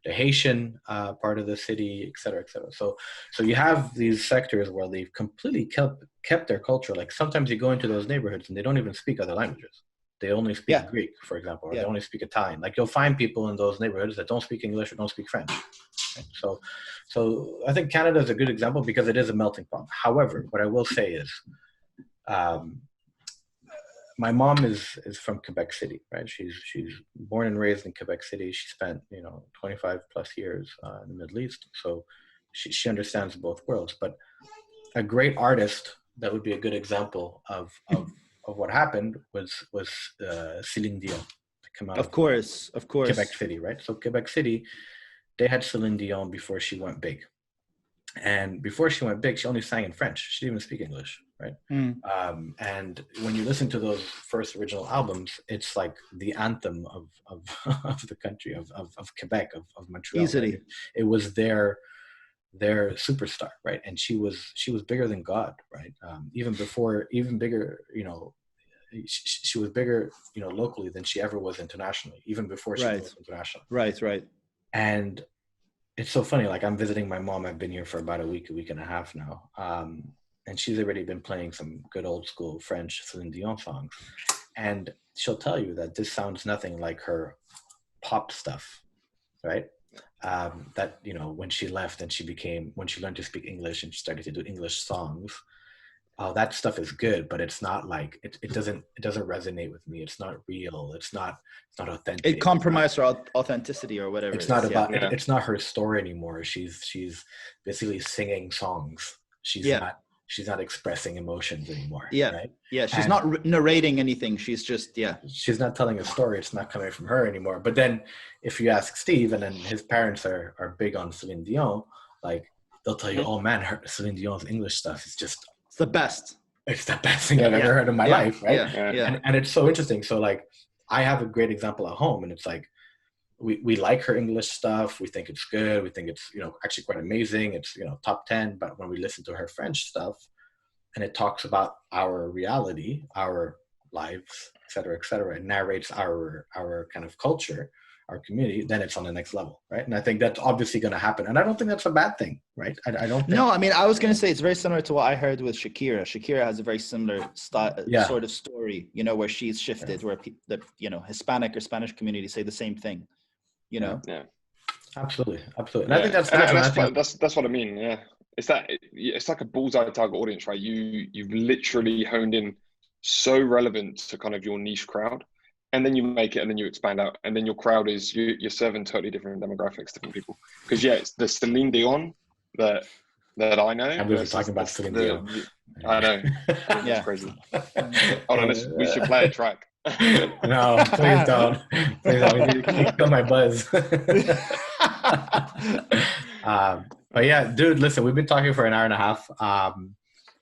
the Haitian part of the city, et cetera, et cetera. So you have these sectors where they've completely kept their culture. Like sometimes you go into those neighborhoods and they don't even speak other languages. They only speak Greek, for example, or they only speak Italian. Like you'll find people in those neighborhoods that don't speak English or don't speak French. Right? So I think Canada is a good example because it is a melting pot. However, what I will say is, my mom is from Quebec City, right? She's born and raised in Quebec City. She spent 25 plus years in the Middle East, so she understands both worlds. But a great artist that would be a good example of what happened was Celine Dion. come out of course, Quebec City, right? So Quebec City, they had Celine Dion before she went big. And before she went big, she only sang in French. She didn't even speak English, right? And when you listen to those first original albums, it's like the anthem of of the country, of Quebec, of Montreal. Easily. Right? It was their superstar, right? And she was bigger than God, right? Even bigger, you know, she was bigger, you know, locally than she ever was internationally, even before she was international. Right. And it's so funny. Like, I'm visiting my mom. I've been here for about a week and a half now. And she's already been playing some good old school French Celine Dion songs. And she'll tell you that this sounds nothing like her pop stuff, right? That, you know, when she left and when she learned to speak English and she started to do English songs, that stuff is good, but it's not like, it doesn't resonate with me. It's not real. It's not authentic. It compromised her authenticity or whatever. It's not about, it's not her story anymore. She's basically singing songs. She's not expressing emotions anymore. Right? She's not narrating anything. She's just, she's not telling a story. It's not coming from her anymore. But then if you ask Steve, and then his parents are big on Celine Dion, like, they'll tell you, oh man, Celine Dion's English stuff is just, it's the best. It's the best thing I've ever heard in my life, right? And it's so interesting. So, like, I have a great example at home, and it's like, we like her English stuff. We think it's good. We think it's, you know, actually quite amazing. It's, you know, top 10. But when we listen to her French stuff, and it talks about our reality, our lives, et cetera, and narrates our kind of culture, our community, then it's on the next level, right? And I think that's obviously going to happen. And I don't think that's a bad thing, right? I don't think... No, I mean, I was going to say it's very similar to what I heard with Shakira. Shakira has a very similar sort of story, you know, where she's shifted, where the, you know, Hispanic or Spanish community say the same thing, you know? Yeah. Absolutely. And I think that's what I mean. Yeah. It's like a bullseye target audience, right? You've literally honed in so relevant to kind of your niche crowd. And then you make it, and then you expand out, and then your crowd is you're serving totally different demographics, different people. Because it's the Celine Dion that I know. And we were talking about Celine Dion. I know. It's crazy. Hold on, we should play a track. No, please don't. Please don't. You kill my buzz. But yeah, dude, listen, we've been talking for an hour and a half.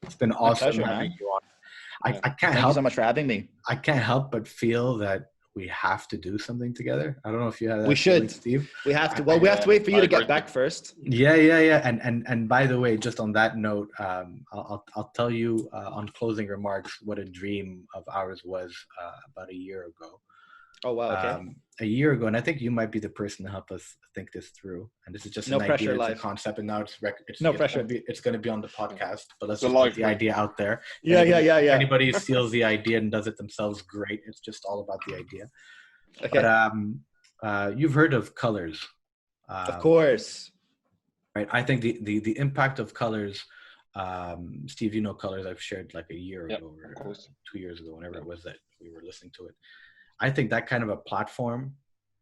It's been awesome having you on. I can't help. Thank you so much for having me. I can't help but feel that we have to do something together. I don't know if you have that. We should, Steve. We have to. Well, we have to wait for you to get back first. Yeah. And by the way, just on that note, I'll tell you on closing remarks what a dream of ours was about a year ago. Oh wow! Okay. A year ago, and I think you might be the person to help us think this through. And this is just an idea, it's a concept, and now it's pressure. It's going to be on the podcast, but let's just put the idea out there. Yeah. If anybody steals the idea and does it themselves, great. It's just all about the idea. Okay. But you've heard of colors, of course. Right. I think the impact of colors. Steve, you know colors. I've shared like a year ago or 2 years ago, whenever it was that we were listening to it. I think that kind of a platform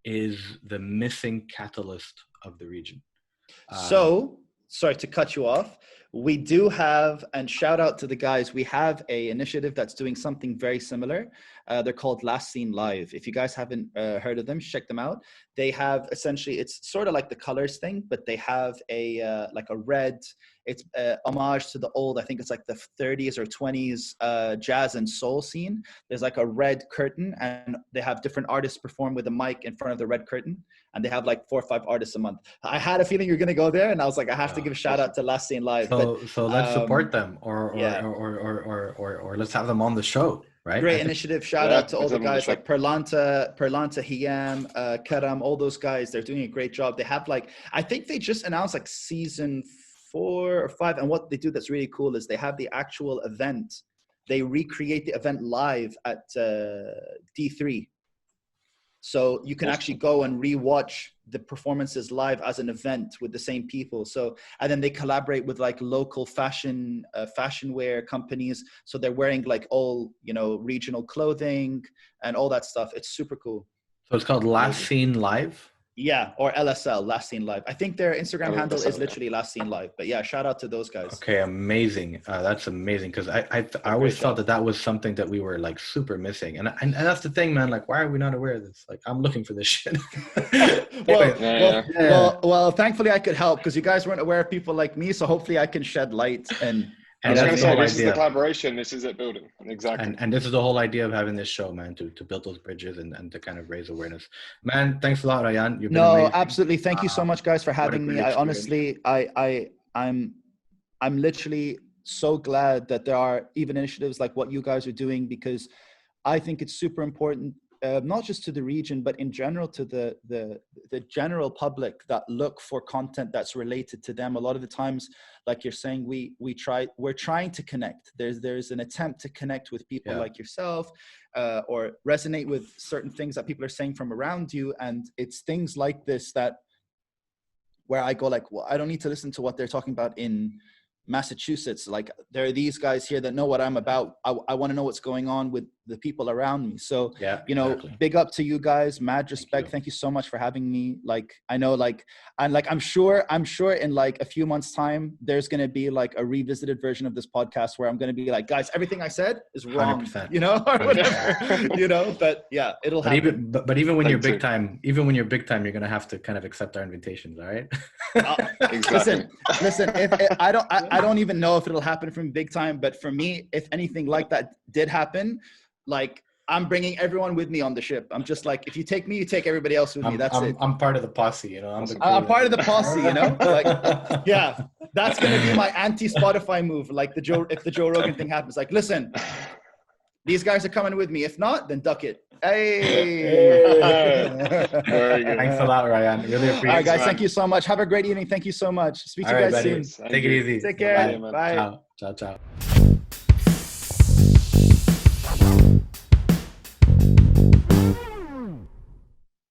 is the missing catalyst of the region. So, sorry to cut you off. We do have, and shout out to the guys, we have a initiative that's doing something very similar. They're called Last Seen Live. If you guys haven't heard of them, check them out. They have essentially, it's sort of like the colors thing, but they have a like a red, it's homage to the old, I think it's like the 30s or 20s jazz and soul scene. There's like a red curtain, and they have different artists perform with a mic in front of the red curtain, and they have like 4 or 5 artists a month. I had a feeling you're going to go there, and I was like, I have to give a shout out to Last Seen Live. So let's support them, or let's have them on the show. Right? Great initiative. Shout out to all the guys like Perlanta, Hiam, Karam, all those guys. They're doing a great job. They have like, I think they just announced like season 4 or 5. And what they do that's really cool is they have the actual event. They recreate the event live at D3. So you can actually go and rewatch the performances live as an event with the same people. So, and then they collaborate with like local fashion wear companies. So they're wearing like all, you know, regional clothing and all that stuff. It's super cool. So it's called Last Seen Live? Yeah, or LSL, Last Seen Live. I think their Instagram handle is literally Last Seen Live. But yeah, shout out to those guys. Okay, amazing. That's amazing, because I always thought that was something that we were like super missing, and that's the thing, man. Like, why are we not aware of this? Like, I'm looking for this shit. Well, thankfully I could help, because you guys weren't aware of people like me. So hopefully I can shed light and. I was going to say, this is the collaboration. This is it building. Exactly. And this is the whole idea of having this show, man, to build those bridges and to kind of raise awareness. Man, thanks a lot, Rayan. You've been amazing. Absolutely. Thank you so much, guys, for having me. I honestly, I'm literally so glad that there are even initiatives like what you guys are doing, because I think it's super important, not just to the region, but in general to the general public that look for content that's related to them. A lot of the times, like you're saying, we're trying to connect. There's an attempt to connect with people like yourself, or resonate with certain things that people are saying from around you. And it's things like this where I go like, well, I don't need to listen to what they're talking about in Massachusetts. Like, there are these guys here that know what I'm about. I want to know what's going on with the people around me. So, big up to you guys, mad respect. Thank you so much for having me. Like, I know, like, and like, I'm sure in like a few months time, there's going to be like a revisited version of this podcast where I'm going to be like, guys, everything I said is wrong, 100%. Or whatever, but yeah, it'll happen. But even when you're big time, you're going to have to kind of accept our invitations. All right. Exactly. Listen, if I don't even know if it'll happen from big time, but for me, if anything like that did happen, like, I'm bringing everyone with me on the ship. I'm just like, if you take me, you take everybody else with me. That's it. I'm part of the posse, I'm part of the posse, Like, yeah, that's gonna be my anti-Spotify move. Like if the Joe Rogan thing happens, like, listen, these guys are coming with me. If not, then duck it. Hey. Very good. Thanks a lot, Rayan. Really appreciate it. All right, guys. Thank you so much. Have a great evening. Thank you so much. Speak to you guys soon. Take it easy. Take care. Bye. Ciao.